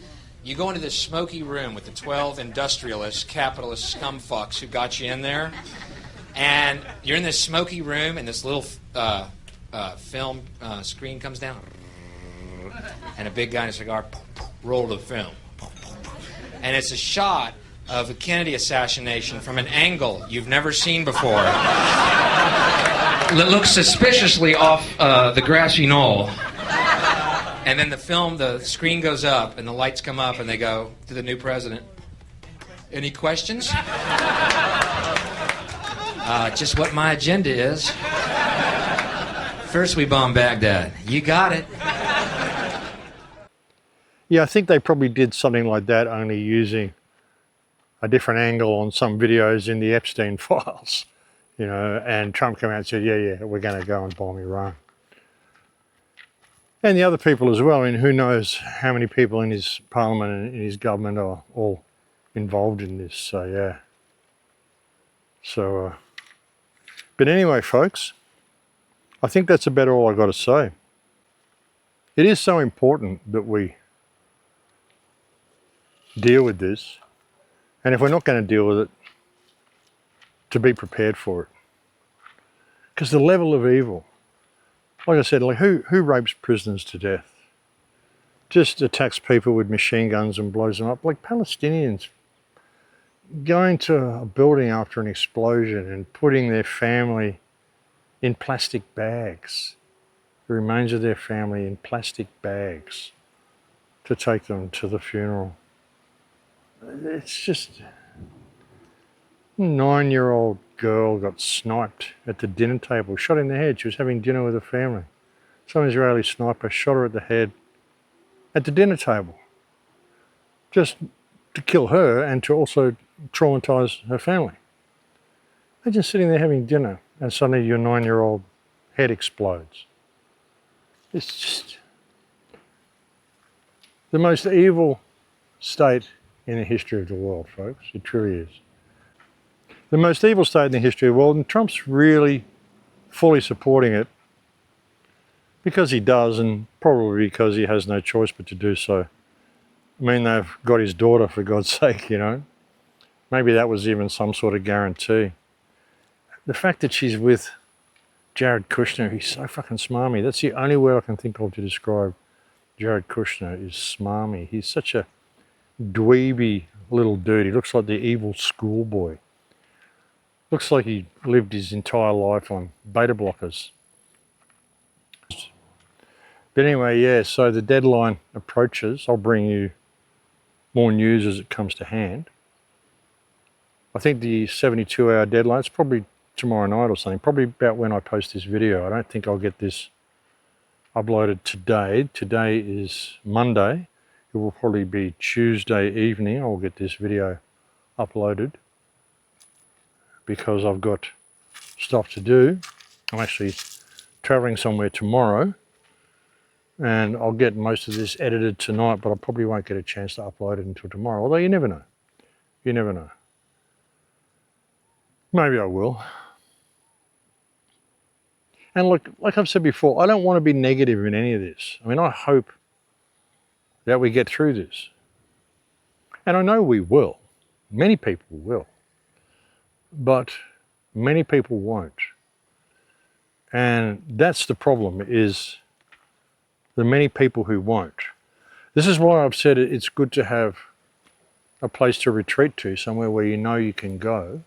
you go into this smoky room with the 12 industrialist, capitalist scumfucks who got you in there, and you're in this smoky room, and this little film screen comes down, and a big guy in a cigar, roll the film. And it's a shot of the Kennedy assassination from an angle you've never seen before. It looks suspiciously off the grassy knoll. And then the screen goes up and the lights come up and they go to the new president. Any questions? Just what my agenda is. First we bomb Baghdad. You got it. Yeah, I think they probably did something like that, only using a different angle on some videos in the Epstein files, you know, and Trump came out and said, yeah, we're going to go and bomb Iran. And the other people as well. I mean, who knows how many people in his parliament and in his government are all involved in this, so yeah. So, but anyway, folks, I think that's about all I've got to say. It is so important that we deal with this, and if we're not going to deal with it, to be prepared for it. Because the level of evil, like I said, like who rapes prisoners to death? Just attacks people with machine guns and blows them up. Like Palestinians going to a building after an explosion and putting their family in plastic bags, the remains of their family in plastic bags to take them to the funeral. It's just, a 9-year-old girl got sniped at the dinner table, shot in the head. She was having dinner with her family. Some Israeli sniper shot her at the head at the dinner table, just to kill her and to also traumatize her family. Imagine sitting there having dinner and suddenly your 9-year-old head explodes. It's just the most evil state in the history of the world, folks. It truly is. The most evil state in the history of the world, and Trump's really fully supporting it because he does, and probably because he has no choice but to do so. I mean, they've got his daughter, for God's sake, you know. Maybe that was even some sort of guarantee. The fact that she's with Jared Kushner, he's so fucking smarmy. That's the only word I can think of to describe Jared Kushner, is smarmy. He's such a dweeby little dude. He looks like the evil schoolboy. Looks like he lived his entire life on beta blockers. But anyway, yeah, so the deadline approaches. I'll bring you more news as it comes to hand. I think the 72-hour deadline, it's probably tomorrow night or something, probably about when I post this video. I don't think I'll get this uploaded today. Today is Monday. It will probably be Tuesday evening I'll get this video uploaded, because I've got stuff to do. I'm actually traveling somewhere tomorrow, and I'll get most of this edited tonight, but I probably won't get a chance to upload it until tomorrow, although you never know. You never know. Maybe I will. And like I've said before, I don't want to be negative in any of this. I mean, I hope that we get through this. And I know we will. Many people will. But many people won't. And that's the problem, is the many people who won't. This is why I've said it's good to have a place to retreat to, somewhere where you know you can go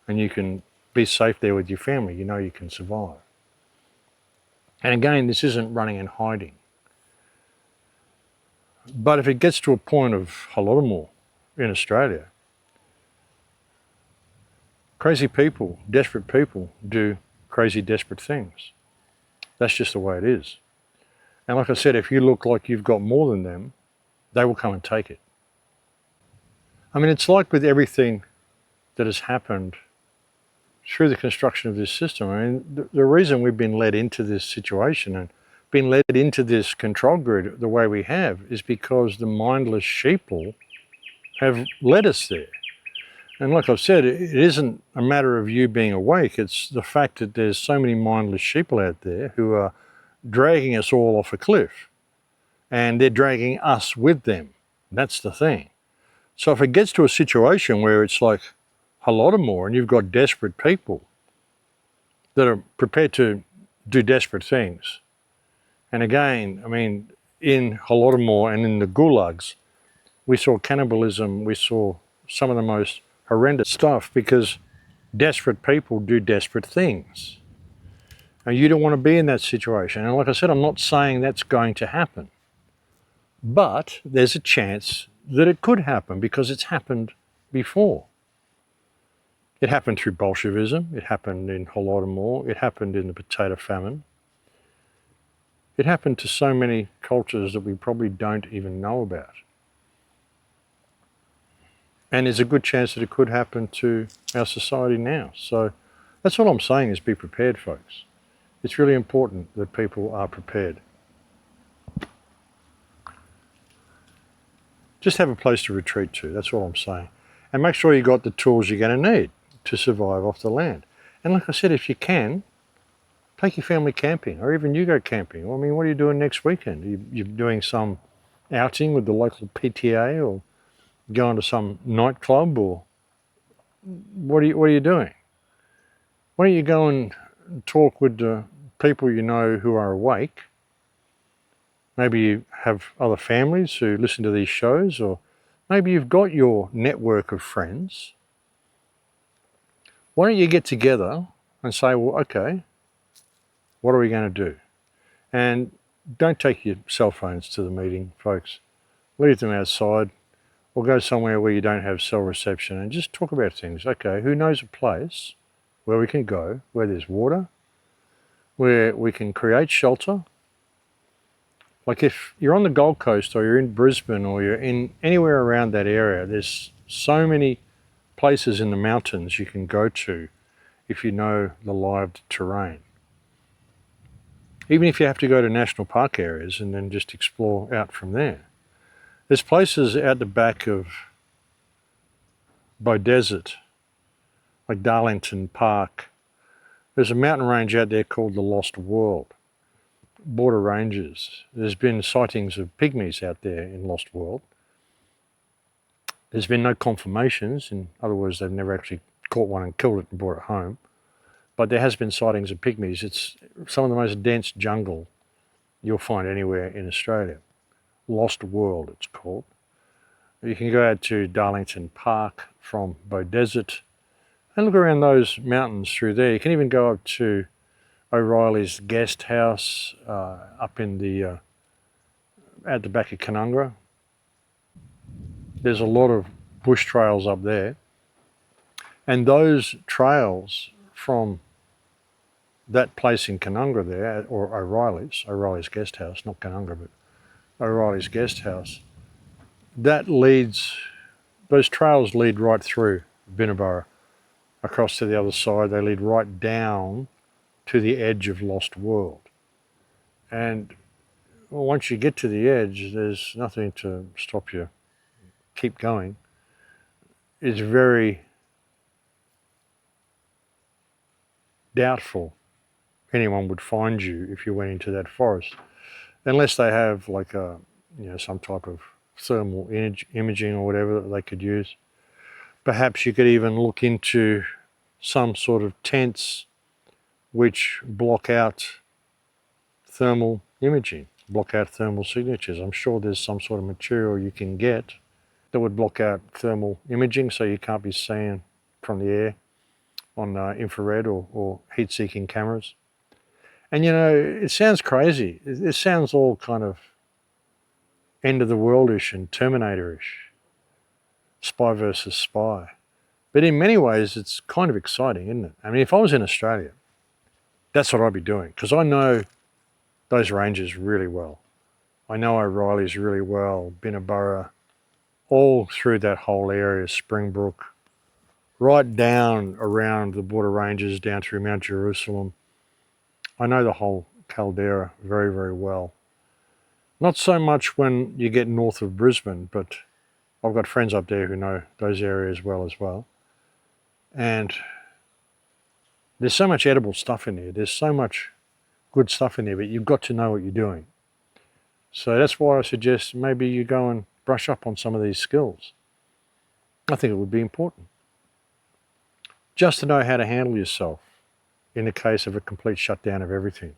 and you can be safe there with your family, you know you can survive. And again, this isn't running and hiding. But if it gets to a point of Holodomor in Australia, crazy people, desperate people do crazy, desperate things. That's just the way it is. And like I said, if you look like you've got more than them, they will come and take it. I mean, it's like with everything that has happened through the construction of this system. I mean, the reason we've been led into this situation and been led into this control grid the way we have is because the mindless sheeple have led us there. And like I've said, it isn't a matter of you being awake, it's the fact that there's so many mindless sheeple out there who are dragging us all off a cliff. And they're dragging us with them. That's the thing. So if it gets to a situation where it's like Holodomor and you've got desperate people that are prepared to do desperate things. And again, I mean, in Holodomor and in the gulags, we saw cannibalism, we saw some of the most horrendous stuff because desperate people do desperate things. And you don't want to be in that situation. And like I said, I'm not saying that's going to happen. But there's a chance that it could happen because it's happened before. It happened through Bolshevism, it happened in Holodomor, it happened in the potato famine. It happened to so many cultures that we probably don't even know about. And there's a good chance that it could happen to our society now. So that's all I'm saying is be prepared, folks. It's really important that people are prepared. Just have a place to retreat to, that's all I'm saying. And make sure you got the tools you're going to need to survive off the land. And like I said, if you can, take your family camping, or even you go camping. I mean, what are you doing next weekend? You're doing some outing with the local PTA, or going to some nightclub, or what are you doing? Why don't you go and talk with the people you know who are awake? Maybe you have other families who listen to these shows, or maybe you've got your network of friends. Why don't you get together and say, well, okay, what are we going to do? And don't take your cell phones to the meeting, folks. Leave them outside, or go somewhere where you don't have cell reception and just talk about things. Okay, who knows a place where we can go, where there's water, where we can create shelter? Like if you're on the Gold Coast, or you're in Brisbane, or you're in anywhere around that area, there's so many places in the mountains you can go to if you know the lie of the terrain. Even if you have to go to national park areas and then just explore out from there. There's places out the back of Beaudesert, like Darlington Park. There's a mountain range out there called the Lost World, border ranges. There's been sightings of pygmies out there in Lost World. There's been no confirmations, in other words, they've never actually caught one and killed it and brought it home. But there has been sightings of pygmies. It's some of the most dense jungle you'll find anywhere in Australia. Lost World, it's called. You can go out to Darlington Park from Beaudesert and look around those mountains through there. You can even go up to O'Reilly's guest house up in the at the back of Canungra. There's a lot of bush trails up there, and those trails from that place in Canungra there, or O'Reilly's guest house, not Canungra, but O'Reilly's guest house, that leads, those trails lead right through Binnaburra across to the other side. They lead right down to the edge of Lost World. And once you get to the edge, there's nothing to stop you. Keep going. It's very doubtful anyone would find you if you went into that forest, unless they have like a, some type of thermal imaging or whatever that they could use. Perhaps you could even look into some sort of tents which block out thermal imaging, block out thermal signatures. I'm sure there's some sort of material you can get that would block out thermal imaging, so you can't be seen from the air on infrared or heat-seeking cameras. And you know, it sounds crazy. It sounds all kind of end of the world-ish and Terminator-ish, spy versus spy. But in many ways, it's kind of exciting, isn't it? I mean, if I was in Australia, that's what I'd be doing, because I know those ranges really well. I know O'Reilly's really well, Binnaburra, all through that whole area, Springbrook, right down around the border ranges, down through Mount Jerusalem. I know the whole caldera very, very well. Not so much when you get north of Brisbane, but I've got friends up there who know those areas well as well. And there's so much edible stuff in there. There's so much good stuff in there, but you've got to know what you're doing. So that's why I suggest maybe you go and brush up on some of these skills. I think it would be important. Just to know how to handle yourself in the case of a complete shutdown of everything.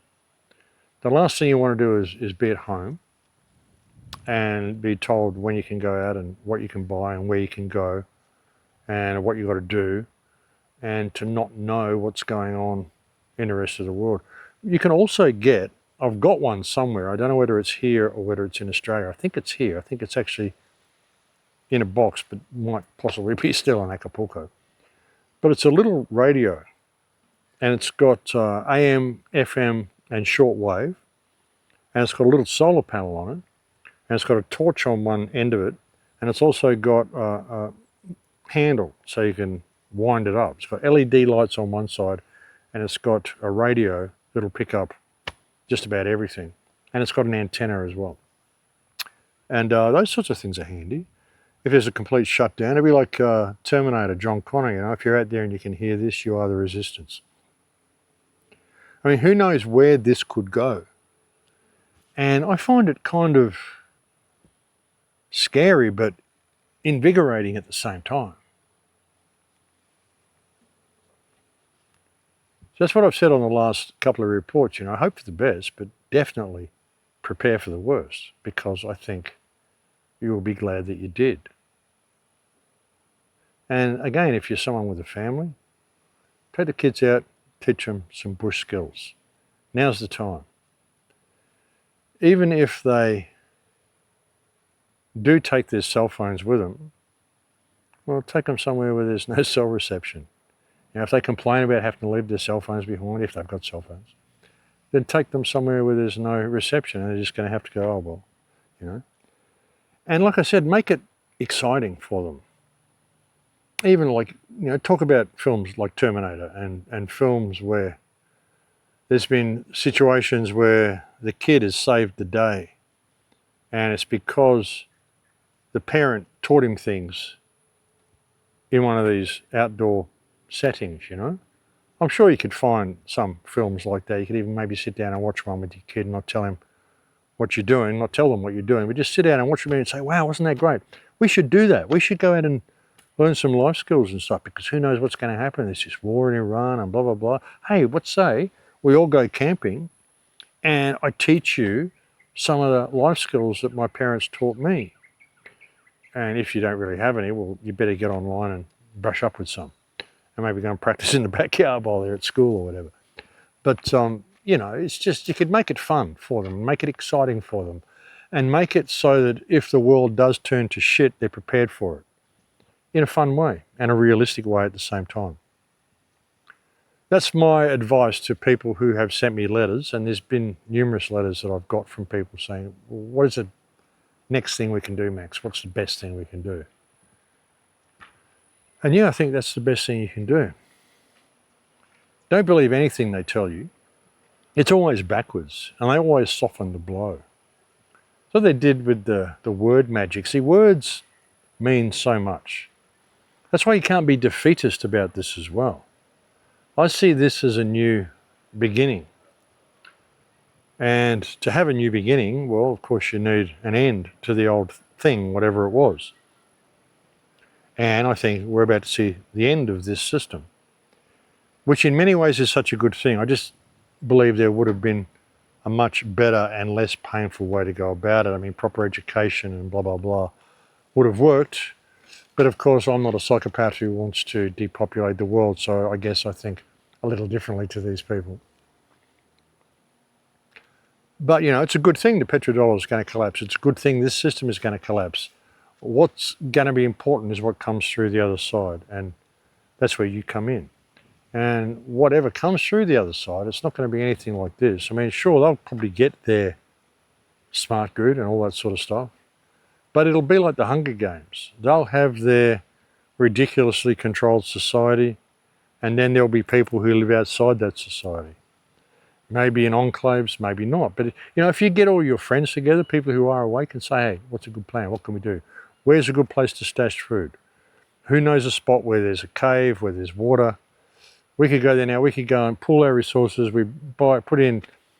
The last thing you want to do is be at home and be told when you can go out and what you can buy and where you can go and what you've got to do, and to not know what's going on in the rest of the world. You can also get, I've got one somewhere, I don't know whether it's here or whether it's in Australia. I think it's here. I think it's actually in a box, but might possibly be still in Acapulco. But it's a little radio, and it's got AM, FM, and shortwave, and it's got a little solar panel on it, and it's got a torch on one end of it, and it's also got a handle so you can wind it up. It's got LED lights on one side, and it's got a radio that'll pick up just about everything, and it's got an antenna as well. And those sorts of things are handy. If there's a complete shutdown, it'd be like Terminator, John Connor, you know, if you're out there and you can hear this, you are the resistance. I mean, who knows where this could go? And I find it kind of scary, but invigorating at the same time. So that's what I've said on the last couple of reports. You know, I hope for the best, but definitely prepare for the worst, because I think you will be glad that you did. And again, if you're someone with a family, take the kids out, teach them some bush skills. Now's the time. Even if they do take their cell phones with them, well, take them somewhere where there's no cell reception. You know, if they complain about having to leave their cell phones behind, if they've got cell phones, then take them somewhere where there's no reception, and they're just going to have to go, oh, well, you know. And like I said, make it exciting for them. Even like, you know, talk about films like Terminator and films where there's been situations where the kid has saved the day, and it's because the parent taught him things in one of these outdoor settings, you know. I'm sure you could find some films like that. You could even maybe sit down and watch one with your kid and not tell him what you're doing, not tell them what you're doing, but just sit down and watch them and say, wow, wasn't that great? We should do that. We should go out and learn some life skills and stuff, because who knows what's going to happen. There's this war in Iran and blah, blah, blah. Hey, let's say we all go camping and I teach you some of the life skills that my parents taught me. And if you don't really have any, well, you better get online and brush up with some, and maybe go and practice in the backyard while they're at school or whatever. But, you know, it's just, you could make it fun for them, make it exciting for them, and make it so that if the world does turn to shit, they're prepared for it in a fun way and a realistic way at the same time. That's my advice to people who have sent me letters, and there's been numerous letters that I've got from people saying, well, what is the next thing we can do, Max? What's the best thing we can do? And yeah, I think that's the best thing you can do. Don't believe anything they tell you. It's always backwards, and they always soften the blow. So they did with the word magic. See, words mean so much. That's why you can't be defeatist about this as well. I see this as a new beginning. And to have a new beginning, well, of course you need an end to the old thing, whatever it was. And I think we're about to see the end of this system, which in many ways is such a good thing. I just believe there would have been a much better and less painful way to go about it. I mean, proper education and blah, blah, blah would have worked. But of course, I'm not a psychopath who wants to depopulate the world, so I guess I think a little differently to these people. But, you know, it's a good thing the petrodollar is going to collapse. It's a good thing this system is going to collapse. What's going to be important is what comes through the other side, and that's where you come in. And whatever comes through the other side, it's not going to be anything like this. I mean, sure, they'll probably get their smart grid and all that sort of stuff, but it'll be like the Hunger Games. They'll have their ridiculously controlled society, and then there'll be people who live outside that society. Maybe in enclaves, maybe not. But, you know, if you get all your friends together, people who are awake, and say, hey, what's a good plan? What can we do? Where's a good place to stash food? Who knows a spot where there's a cave, where there's water? We could go there now. We could go and pool our resources. We buy, put in,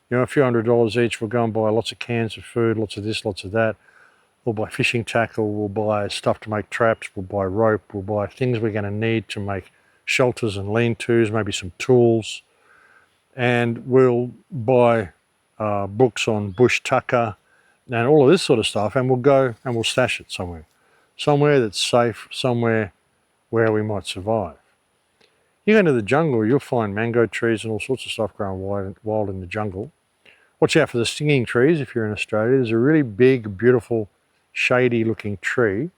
you know, a few $100s each. We'll go and buy lots of cans of food, lots of this, lots of that. We'll buy fishing tackle. We'll buy stuff to make traps. We'll buy rope. We'll buy things we're going to need to make shelters and lean-tos, maybe some tools. And we'll buy books on bush tucker and all of this sort of stuff, and we'll go and we'll stash it somewhere that's safe, somewhere where we might survive. You go into the jungle, you'll find mango trees and all sorts of stuff growing wild in the jungle. Watch out for the stinging trees if you're in Australia. There's a really big, beautiful, shady looking tree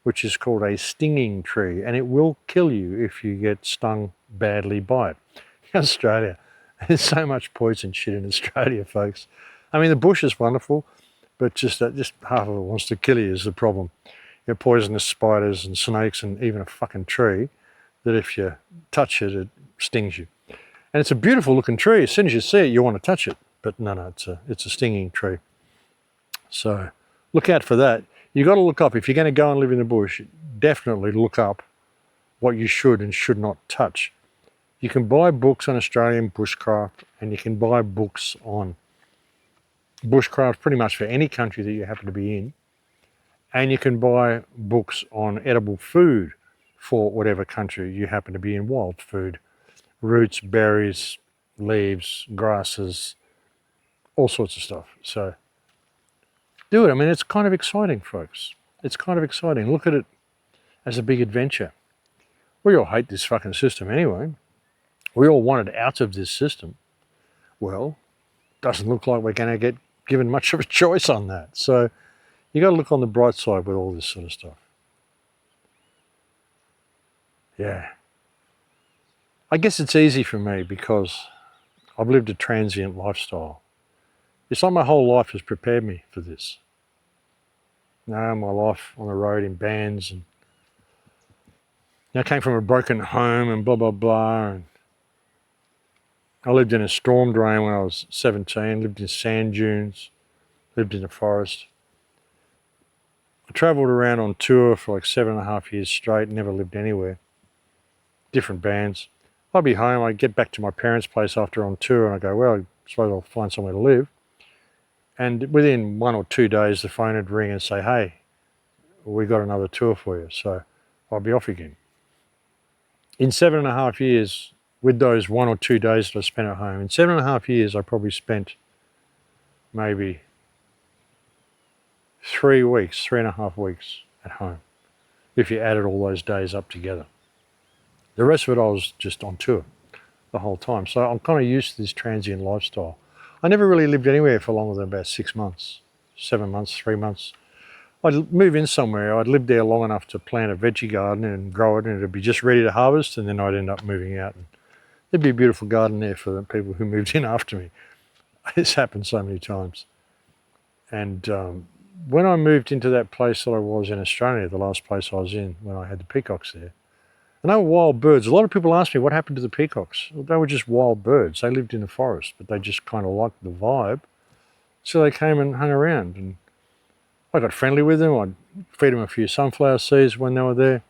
which is called a stinging tree, and it will kill you if you get stung badly by it. In Australia, there's so much poison shit in Australia, folks. I mean, the bush is wonderful, but just half of it wants to kill you is the problem. You have poisonous spiders and snakes and even a fucking tree that if you touch it, it stings you. And it's a beautiful looking tree. As soon as you see it, you want to touch it. But no, it's a stinging tree. So look out for that. You've got to look up. If you're going to go and live in the bush, definitely look up what you should and should not touch. You can buy books on Australian bushcraft, and you can buy books on bushcraft pretty much for any country that you happen to be in. And you can buy books on edible food for whatever country you happen to be in, wild food, roots, berries, leaves, grasses, all sorts of stuff. So do it. I mean, it's kind of exciting, folks. It's kind of exciting. Look at it as a big adventure. We all hate this fucking system anyway. We all wanted out of this system. Well, doesn't look like we're going to get given much of a choice on that. So you got to look on the bright side with all this sort of stuff. Yeah. I guess it's easy for me because I've lived a transient lifestyle. It's like my whole life has prepared me for this. No, my life on the road in bands, and I came from a broken home and blah, blah, blah. And I lived in a storm drain when I was 17, lived in sand dunes, lived in the forest. I travelled around on tour for like 7.5 years straight, never lived anywhere. Different bands. I'd be home, I'd get back to my parents' place after on tour, and I'd go, well, I suppose I'll find somewhere to live. And within 1 or 2 days, the phone would ring and say, hey, we got another tour for you. So I'll be off again. In 7.5 years, with those 1 or 2 days that I spent at home, in 7.5 years, I probably spent maybe 3 weeks, 3.5 weeks at home, if you added all those days up together. The rest of it, I was just on tour the whole time. So I'm kind of used to this transient lifestyle. I never really lived anywhere for longer than about 6 months, 7 months, 3 months. I'd move in somewhere, I'd live there long enough to plant a veggie garden and grow it, and it'd be just ready to harvest, and then I'd end up moving out. And there'd be a beautiful garden there for the people who moved in after me. It's happened so many times. And when I moved into that place that I was in Australia, the last place I was in when I had the peacocks there, and they were wild birds. A lot of people ask me, what happened to the peacocks? Well, they were just wild birds. They lived in the forest, but they just kind of liked the vibe. So they came and hung around, and I got friendly with them. I'd feed them a few sunflower seeds when they were there.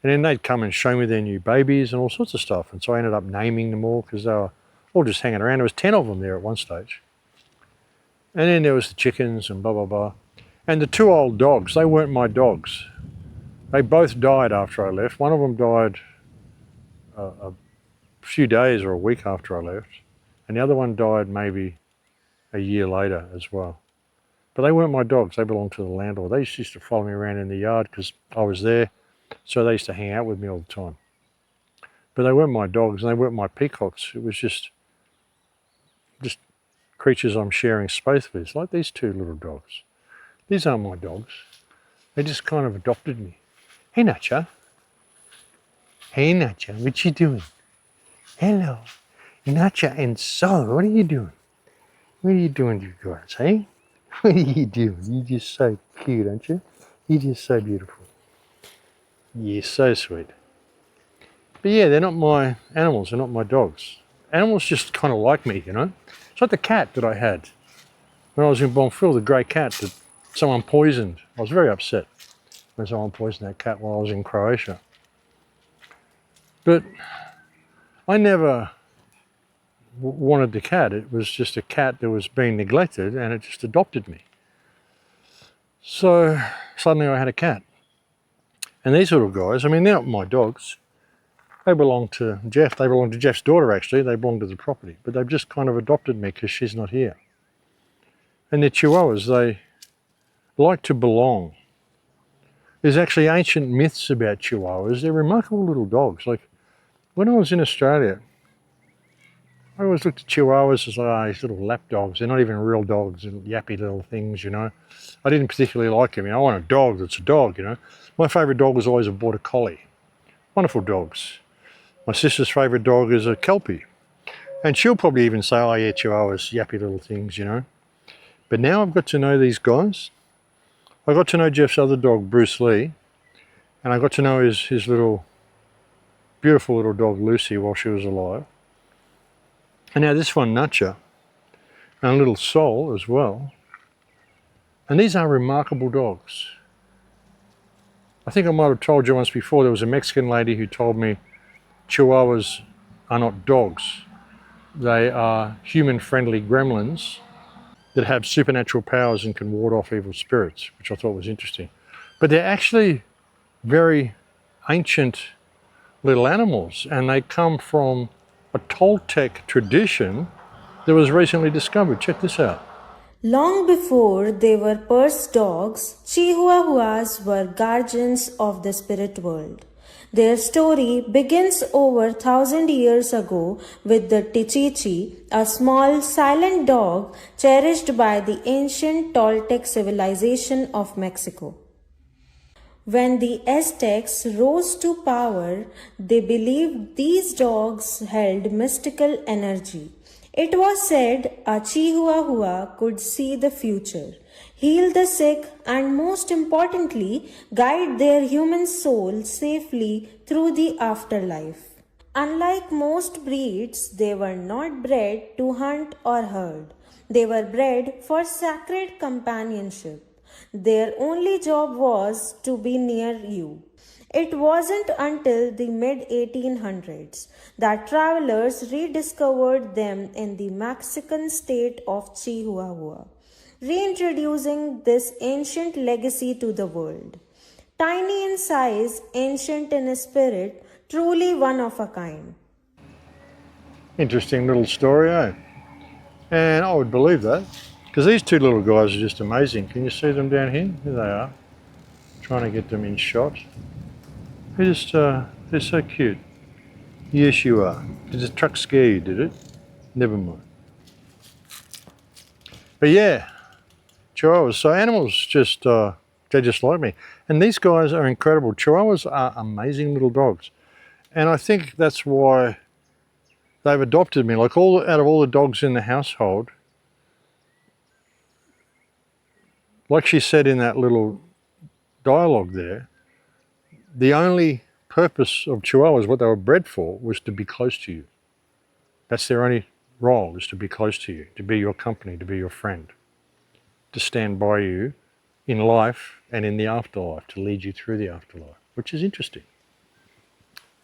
And then they'd come and show me their new babies and all sorts of stuff. And so I ended up naming them all because they were all just hanging around. There was 10 of them there at one stage. And then there was the chickens and blah, blah, blah. And the 2 old dogs, they weren't my dogs. They both died after I left. One of them died a few days or a week after I left. And the other one died maybe a year later as well. But they weren't my dogs, they belonged to the landlord. They used to follow me around in the yard because I was there, so they used to hang out with me all the time. But they weren't my dogs and they weren't my peacocks. It was just creatures I'm sharing space with, like these two little dogs. These aren't my dogs. They just kind of adopted me. Hey, Nacha. Hey, Nacha, what you doing? Hello. Nacha and Sol, what are you doing? What are you doing, you guys, hey? What are you doing? You're just so cute, aren't you? You're just so beautiful. You're so sweet. But yeah, they're not my animals, they're not my dogs. Animals just kind of like me, you know? It's like the cat that I had when I was in Bonfil, the grey cat that someone poisoned. I was very upset when someone poisoned that cat while I was in Croatia. But I never wanted the cat. It was just a cat that was being neglected and it just adopted me. So suddenly I had a cat. And these little guys, I mean, they're not my dogs. They belong to Jeff. They belong to Jeff's daughter, actually. They belong to the property. But they've just kind of adopted me because she's not here. And they're Chihuahuas. They like to belong. There's actually ancient myths about Chihuahuas. They're remarkable little dogs. Like, when I was in Australia, I always looked at Chihuahuas as like, these little lap dogs. They're not even real dogs, little yappy little things, you know. I didn't particularly like them. You know, I want a dog that's a dog, you know. My favourite dog was always a Border Collie. Wonderful dogs. My sister's favourite dog is a Kelpie. And she'll probably even say, oh yeah, Chihuahuas, yappy little things, you know. But now I've got to know these guys. I got to know Jeff's other dog, Bruce Lee. And I got to know his little, beautiful little dog, Lucy, while she was alive. And now this one, Nacha, and a little Sol as well. And these are remarkable dogs. I think I might have told you once before, there was a Mexican lady who told me Chihuahuas are not dogs. They are human-friendly gremlins that have supernatural powers and can ward off evil spirits, which I thought was interesting. But they're actually very ancient little animals, and they come from a Toltec tradition that was recently discovered. Check this out. Long before they were purse dogs, Chihuahuas were guardians of the spirit world. Their story begins over 1,000 years ago with the Tichichi, a small silent dog cherished by the ancient Toltec civilization of Mexico. When the Aztecs rose to power, they believed these dogs held mystical energy. It was said a Chihuahua could see the future, heal the sick, and most importantly, guide their human soul safely through the afterlife. Unlike most breeds, they were not bred to hunt or herd. They were bred for sacred companionship. Their only job was to be near you. It wasn't until the mid-1800s that travelers rediscovered them in the Mexican state of Chihuahua, reintroducing this ancient legacy to the world. Tiny in size, ancient in spirit, truly one of a kind. Interesting little story, eh? And I would believe that, because these two little guys are just amazing. Can you see them down here? Here they are. Trying to get them in shot. They're so cute. Yes, you are. Did the truck scare you, did it? Never mind. But yeah, Chihuahuas. So animals just, they're just like me. And these guys are incredible. Chihuahuas are amazing little dogs. And I think that's why they've adopted me. Like out of all the dogs in the household, like she said in that little dialogue there, the only purpose of Chihuahuas, what they were bred for, was to be close to you. That's their only role, is to be close to you, to be your company, to be your friend, to stand by you in life and in the afterlife, to lead you through the afterlife, which is interesting.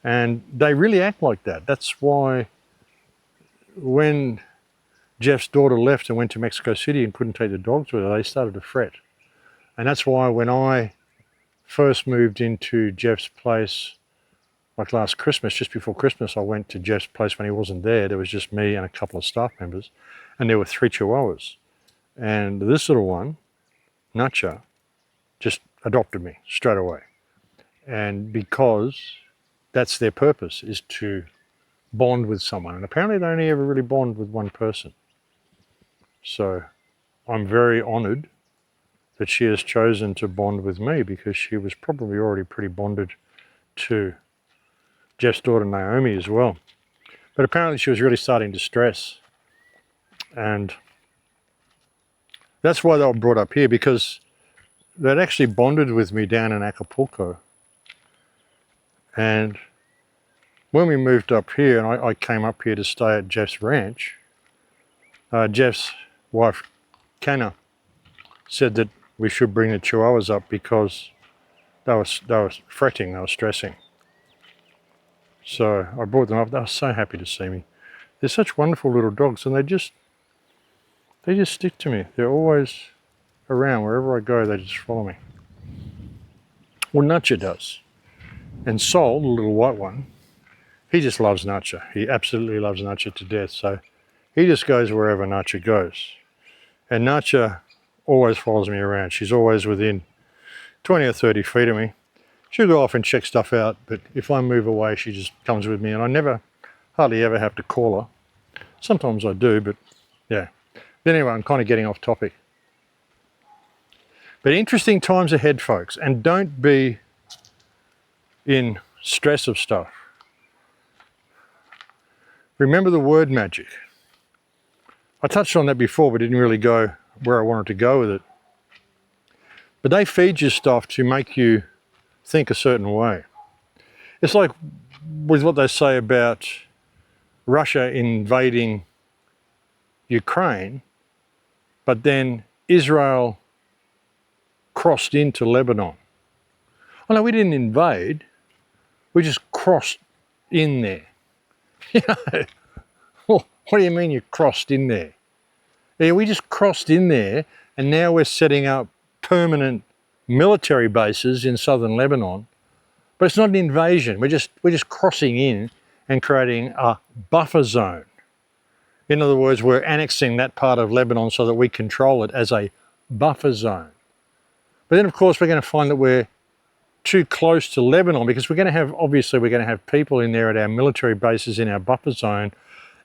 And they really act like that. That's why when Jeff's daughter left and went to Mexico City and couldn't take the dogs with her, they started to fret. And that's why when I first moved into Jeff's place, like last Christmas, just before Christmas, I went to Jeff's place when he wasn't there. There was just me and a couple of staff members, and there were 3 Chihuahuas. And this little one, Nacha, just adopted me straight away. And because that's their purpose, is to bond with someone. And apparently they only ever really bond with one person. So I'm very honoured that she has chosen to bond with me, because she was probably already pretty bonded to Jeff's daughter Naomi as well. But apparently she was really starting to stress. And that's why they were brought up here, because they'd actually bonded with me down in Acapulco. And when we moved up here, and I came up here to stay at Jeff's ranch, Jeff's wife, Kanna, said that we should bring the Chihuahuas up because they were fretting, they were stressing. So I brought them up. They were so happy to see me. They're such wonderful little dogs, and they just stick to me. They're always around. Wherever I go, they just follow me. Well, Nacha does. And Sol, the little white one, he just loves Nacha. He absolutely loves Nacha to death. So he just goes wherever Nacha goes. And Nacha always follows me around. She's always within 20 or 30 feet of me. She'll go off and check stuff out, but if I move away, she just comes with me, and I hardly ever have to call her. Sometimes I do, but yeah. But anyway, I'm kind of getting off topic. But interesting times ahead, folks, and don't be in stress of stuff. Remember the word magic. I touched on that before, but didn't really go where I wanted to go with it. But they feed you stuff to make you think a certain way. It's like with what they say about Russia invading Ukraine, but then Israel crossed into Lebanon. Oh no, we didn't invade, we just crossed in there. You know, well, what do you mean you crossed in there? Yeah, we just crossed in there, and now we're setting up permanent military bases in southern Lebanon. But it's not an invasion. We're just crossing in and creating a buffer zone. In other words, we're annexing that part of Lebanon so that we control it as a buffer zone. But then, of course, we're going to find that we're too close to Lebanon, because we're going to have people in there at our military bases in our buffer zone,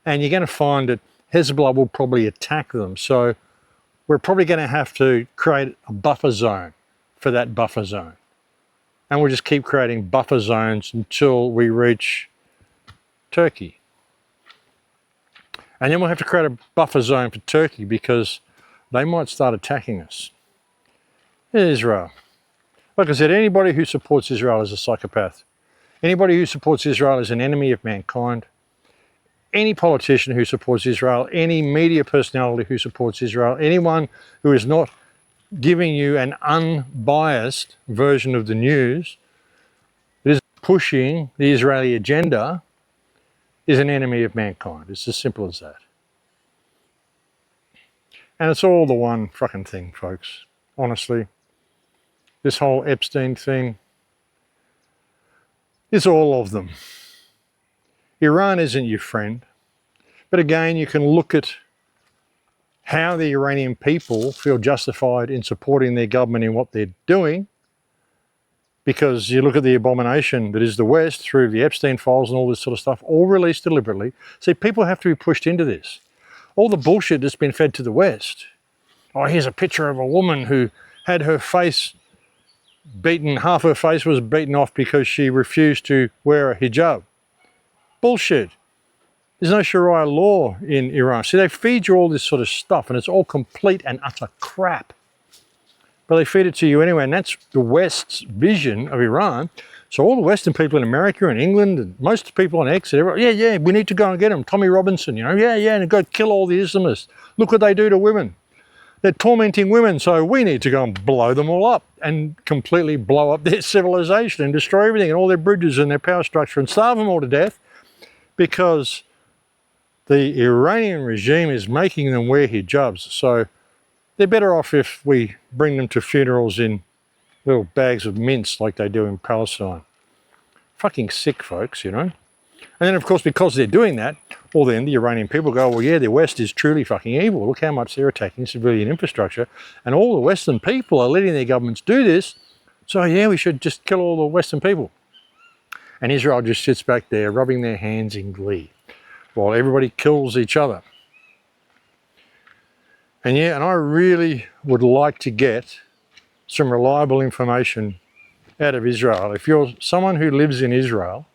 and you're going to find that Hezbollah will probably attack them. So we're probably going to have to create a buffer zone for that buffer zone. And we'll just keep creating buffer zones until we reach Turkey. And then we'll have to create a buffer zone for Turkey, because they might start attacking us. Israel. Like I said, anybody who supports Israel is a psychopath. Anybody who supports Israel is an enemy of mankind. Any politician who supports Israel, any media personality who supports Israel, anyone who is not giving you an unbiased version of the news, that is pushing the Israeli agenda, is an enemy of mankind. It's as simple as that. And it's all the one fucking thing, folks. Honestly, this whole Epstein thing is all of them. Iran isn't your friend. But again, you can look at how the Iranian people feel justified in supporting their government in what they're doing, because you look at the abomination that is the West through the Epstein files and all this sort of stuff, all released deliberately. See, people have to be pushed into this. All the bullshit that's been fed to the West. Oh, here's a picture of a woman who had her face beaten, half her face was beaten off because she refused to wear a hijab. Bullshit. There's no Sharia law in Iran. See, they feed you all this sort of stuff, and it's all complete and utter crap. But they feed it to you anyway, and that's the West's vision of Iran. So all the Western people in America and England, and most people on X, yeah, we need to go and get them. Tommy Robinson, and go kill all the Islamists. Look what they do to women. They're tormenting women, so we need to go and blow them all up and completely blow up their civilization and destroy everything and all their bridges and their power structure and starve them all to death, because the Iranian regime is making them wear hijabs. So they're better off if we bring them to funerals in little bags of mints like they do in Palestine. Fucking sick, folks, And then, of course, because they're doing that, Well, then the Iranian people go, well, yeah, the West is truly fucking evil. Look how much they're attacking civilian infrastructure. And all the Western people are letting their governments do this. So, yeah, we should just kill all the Western people. And Israel just sits back there rubbing their hands in glee while everybody kills each other. And yeah, and I really would like to get some reliable information out of Israel. If you're someone who lives in Israel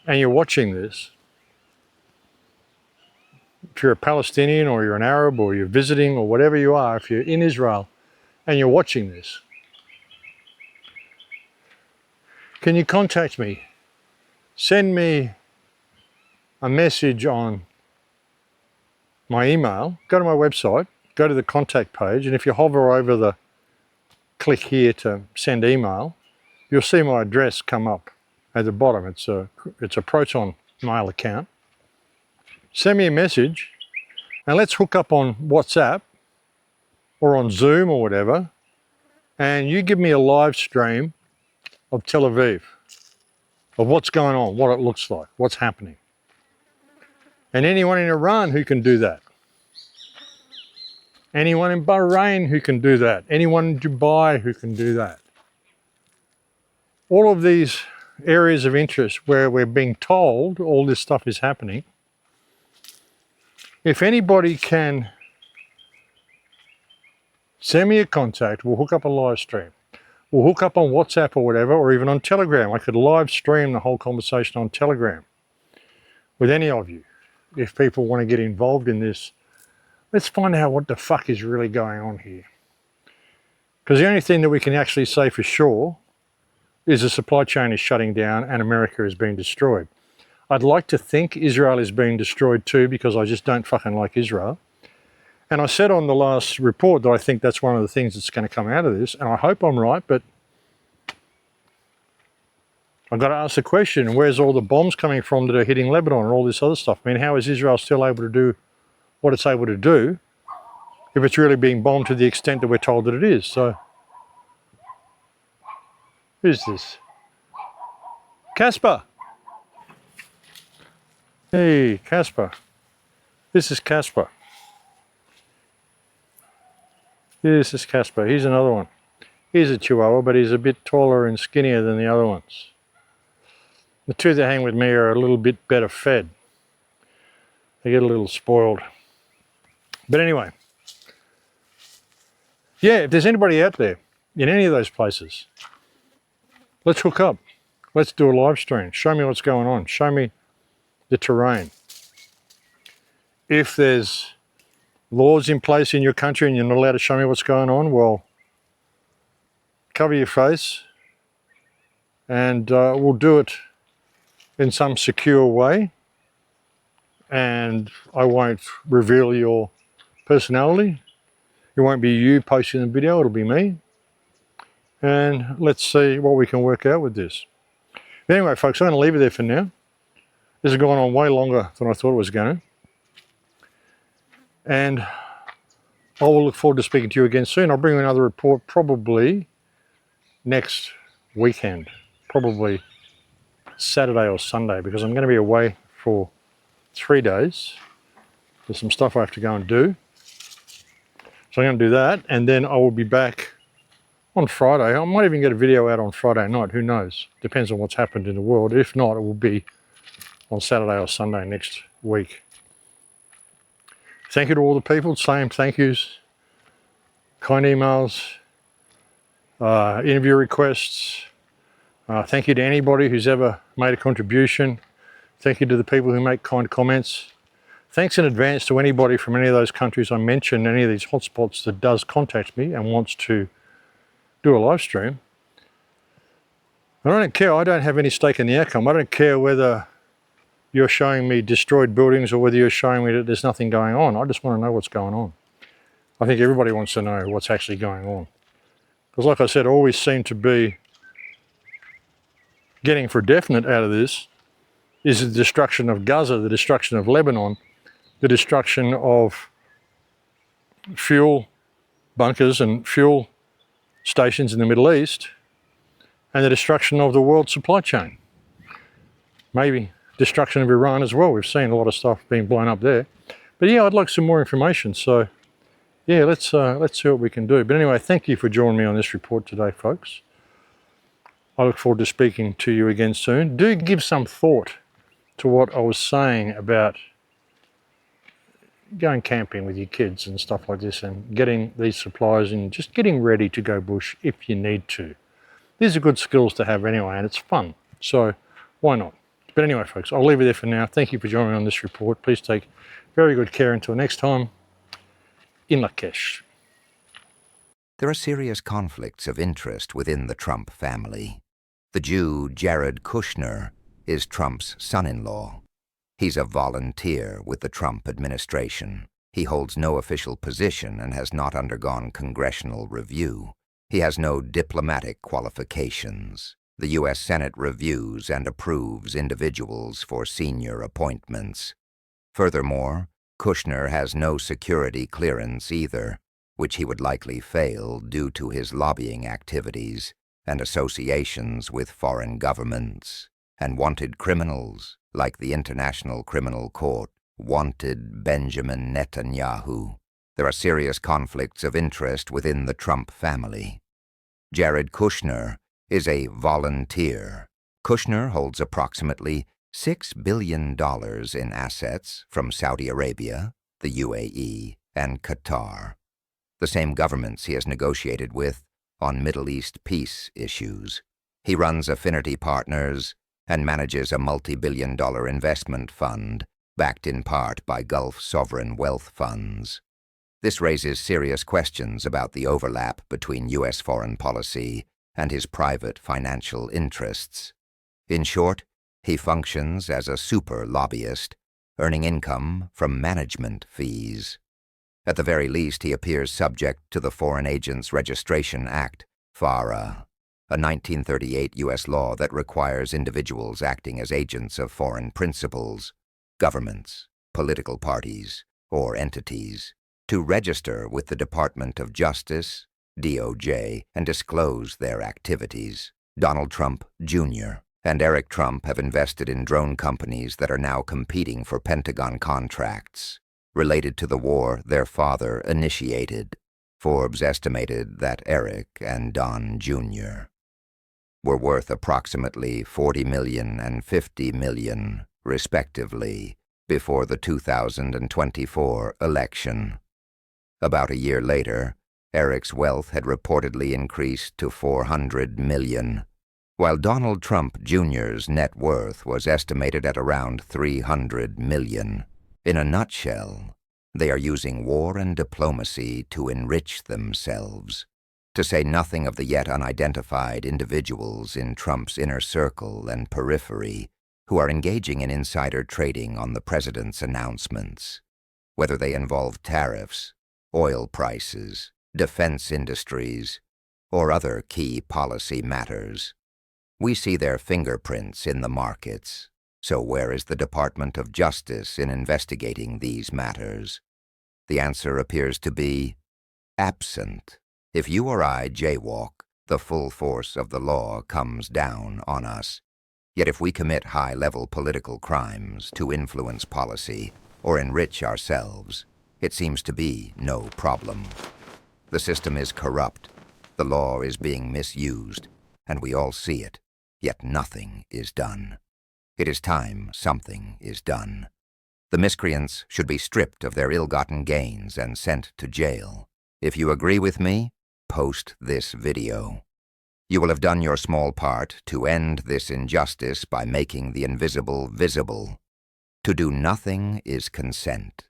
and you're watching this, if you're a Palestinian or you're an Arab or you're visiting or whatever you are, if you're in Israel and you're watching this, can you contact me? Send me a message on my email. Go to my website, go to the contact page, and if you hover over the click here to send email, you'll see my address come up at the bottom. It's a Proton Mail account. Send me a message and let's hook up on WhatsApp or on Zoom or whatever, and you give me a live stream of Tel Aviv, of what's going on, what it looks like, what's happening. And anyone in Iran who can do that. Anyone in Bahrain who can do that. Anyone in Dubai who can do that. All of these areas of interest where we're being told all this stuff is happening, if anybody can send me a contact, we'll hook up a live stream. We'll hook up on WhatsApp or whatever, or even on Telegram. I could live stream the whole conversation on Telegram with any of you. If people want to get involved in this, let's find out what the fuck is really going on here. Because the only thing that we can actually say for sure is the supply chain is shutting down and America is being destroyed. I'd like to think Israel is being destroyed too, because I just don't fucking like Israel. And I said on the last report that I think that's one of the things that's going to come out of this, and I hope I'm right, but I've got to ask the question, where's all the bombs coming from that are hitting Lebanon and all this other stuff? I mean, how is Israel still able to do what it's able to do if it's really being bombed to the extent that we're told that it is? So, who's this? Casper! Hey, Casper. This is Casper. This is Casper. He's another one. He's a Chihuahua, but he's a bit taller and skinnier than the other ones. The two that hang with me are a little bit better fed. They get a little spoiled. But anyway, yeah, if there's anybody out there in any of those places, let's hook up. Let's do a live stream. Show me what's going on. Show me the terrain. If there's laws in place in your country and you're not allowed to show me what's going on, well, cover your face and we'll do it in some secure way, and I won't reveal your personality. It won't be you posting the video, it'll be me. And let's see what we can work out with this. But anyway, folks, I'm going to leave it there for now. This has gone on way longer than I thought it was going to. And I will look forward to speaking to you again soon. I'll bring you another report probably next weekend, probably Saturday or Sunday, because I'm going to be away for 3 days. There's some stuff I have to go and do. So I'm going to do that, and then I will be back on Friday. I might even get a video out on Friday night, who knows? Depends on what's happened in the world. If not, it will be on Saturday or Sunday next week. Thank you to all the people, same thank yous, kind emails, interview requests. Thank you to anybody who's ever made a contribution. Thank you to the people who make kind comments. Thanks in advance to anybody from any of those countries I mentioned, any of these hotspots that does contact me and wants to do a live stream. And I don't care, I don't have any stake in the outcome. I don't care whether you're showing me destroyed buildings or whether you're showing me that there's nothing going on. I just want to know what's going on. I think everybody wants to know what's actually going on. Because like I said, I always seem to be getting for definite out of this is the destruction of Gaza, the destruction of Lebanon, the destruction of fuel bunkers and fuel stations in the Middle East, and the destruction of the world supply chain. Maybe destruction of Iran as well. We've seen a lot of stuff being blown up there. But yeah, I'd like some more information. So yeah, let's see what we can do. But anyway, thank you for joining me on this report today, folks. I look forward to speaking to you again soon. Do give some thought to what I was saying about going camping with your kids and stuff like this and getting these supplies and just getting ready to go bush if you need to. These are good skills to have anyway, and it's fun. So why not? But anyway, folks, I'll leave it there for now. Thank you for joining me on this report. Please take very good care until next time. In Lakesh. There are serious conflicts of interest within the Trump family. The Jew Jared Kushner is Trump's son-in-law. He's a volunteer with the Trump administration. He holds no official position and has not undergone congressional review. He has no diplomatic qualifications. The U.S. Senate reviews and approves individuals for senior appointments. Furthermore, Kushner has no security clearance either, which he would likely fail due to his lobbying activities and associations with foreign governments. And wanted criminals, like the International Criminal Court, wanted Benjamin Netanyahu. There are serious conflicts of interest within the Trump family. Jared Kushner is a volunteer. Kushner holds approximately $6 billion in assets from Saudi Arabia, the UAE, and Qatar, the same governments he has negotiated with on Middle East peace issues. He runs Affinity Partners and manages a multi-billion-dollar investment fund backed in part by Gulf sovereign wealth funds. This raises serious questions about the overlap between U.S. foreign policy and his private financial interests. In short, he functions as a super lobbyist, earning income from management fees. At the very least, he appears subject to the Foreign Agents Registration Act, FARA, a 1938 U.S. law that requires individuals acting as agents of foreign principals, governments, political parties, or entities, to register with the Department of Justice, DOJ, and disclose their activities. Donald Trump, Jr., and Eric Trump have invested in drone companies that are now competing for Pentagon contracts related to the war their father initiated. Forbes estimated that Eric and Don Jr. were worth approximately $40 million and $50 million, respectively, before the 2024 election. About a year later, Eric's wealth had reportedly increased to $400 million, while Donald Trump Jr.'s net worth was estimated at around $300 million. In a nutshell, they are using war and diplomacy to enrich themselves, to say nothing of the yet unidentified individuals in Trump's inner circle and periphery who are engaging in insider trading on the president's announcements, whether they involve tariffs, oil prices, defense industries, or other key policy matters. We see their fingerprints in the markets. So where is the Department of Justice in investigating these matters? The answer appears to be absent. If you or I jaywalk, the full force of the law comes down on us. Yet if we commit high-level political crimes to influence policy or enrich ourselves, it seems to be no problem. The system is corrupt, the law is being misused, and we all see it, yet nothing is done. It is time something is done. The miscreants should be stripped of their ill-gotten gains and sent to jail. If you agree with me, post this video. You will have done your small part to end this injustice by making the invisible visible. To do nothing is consent.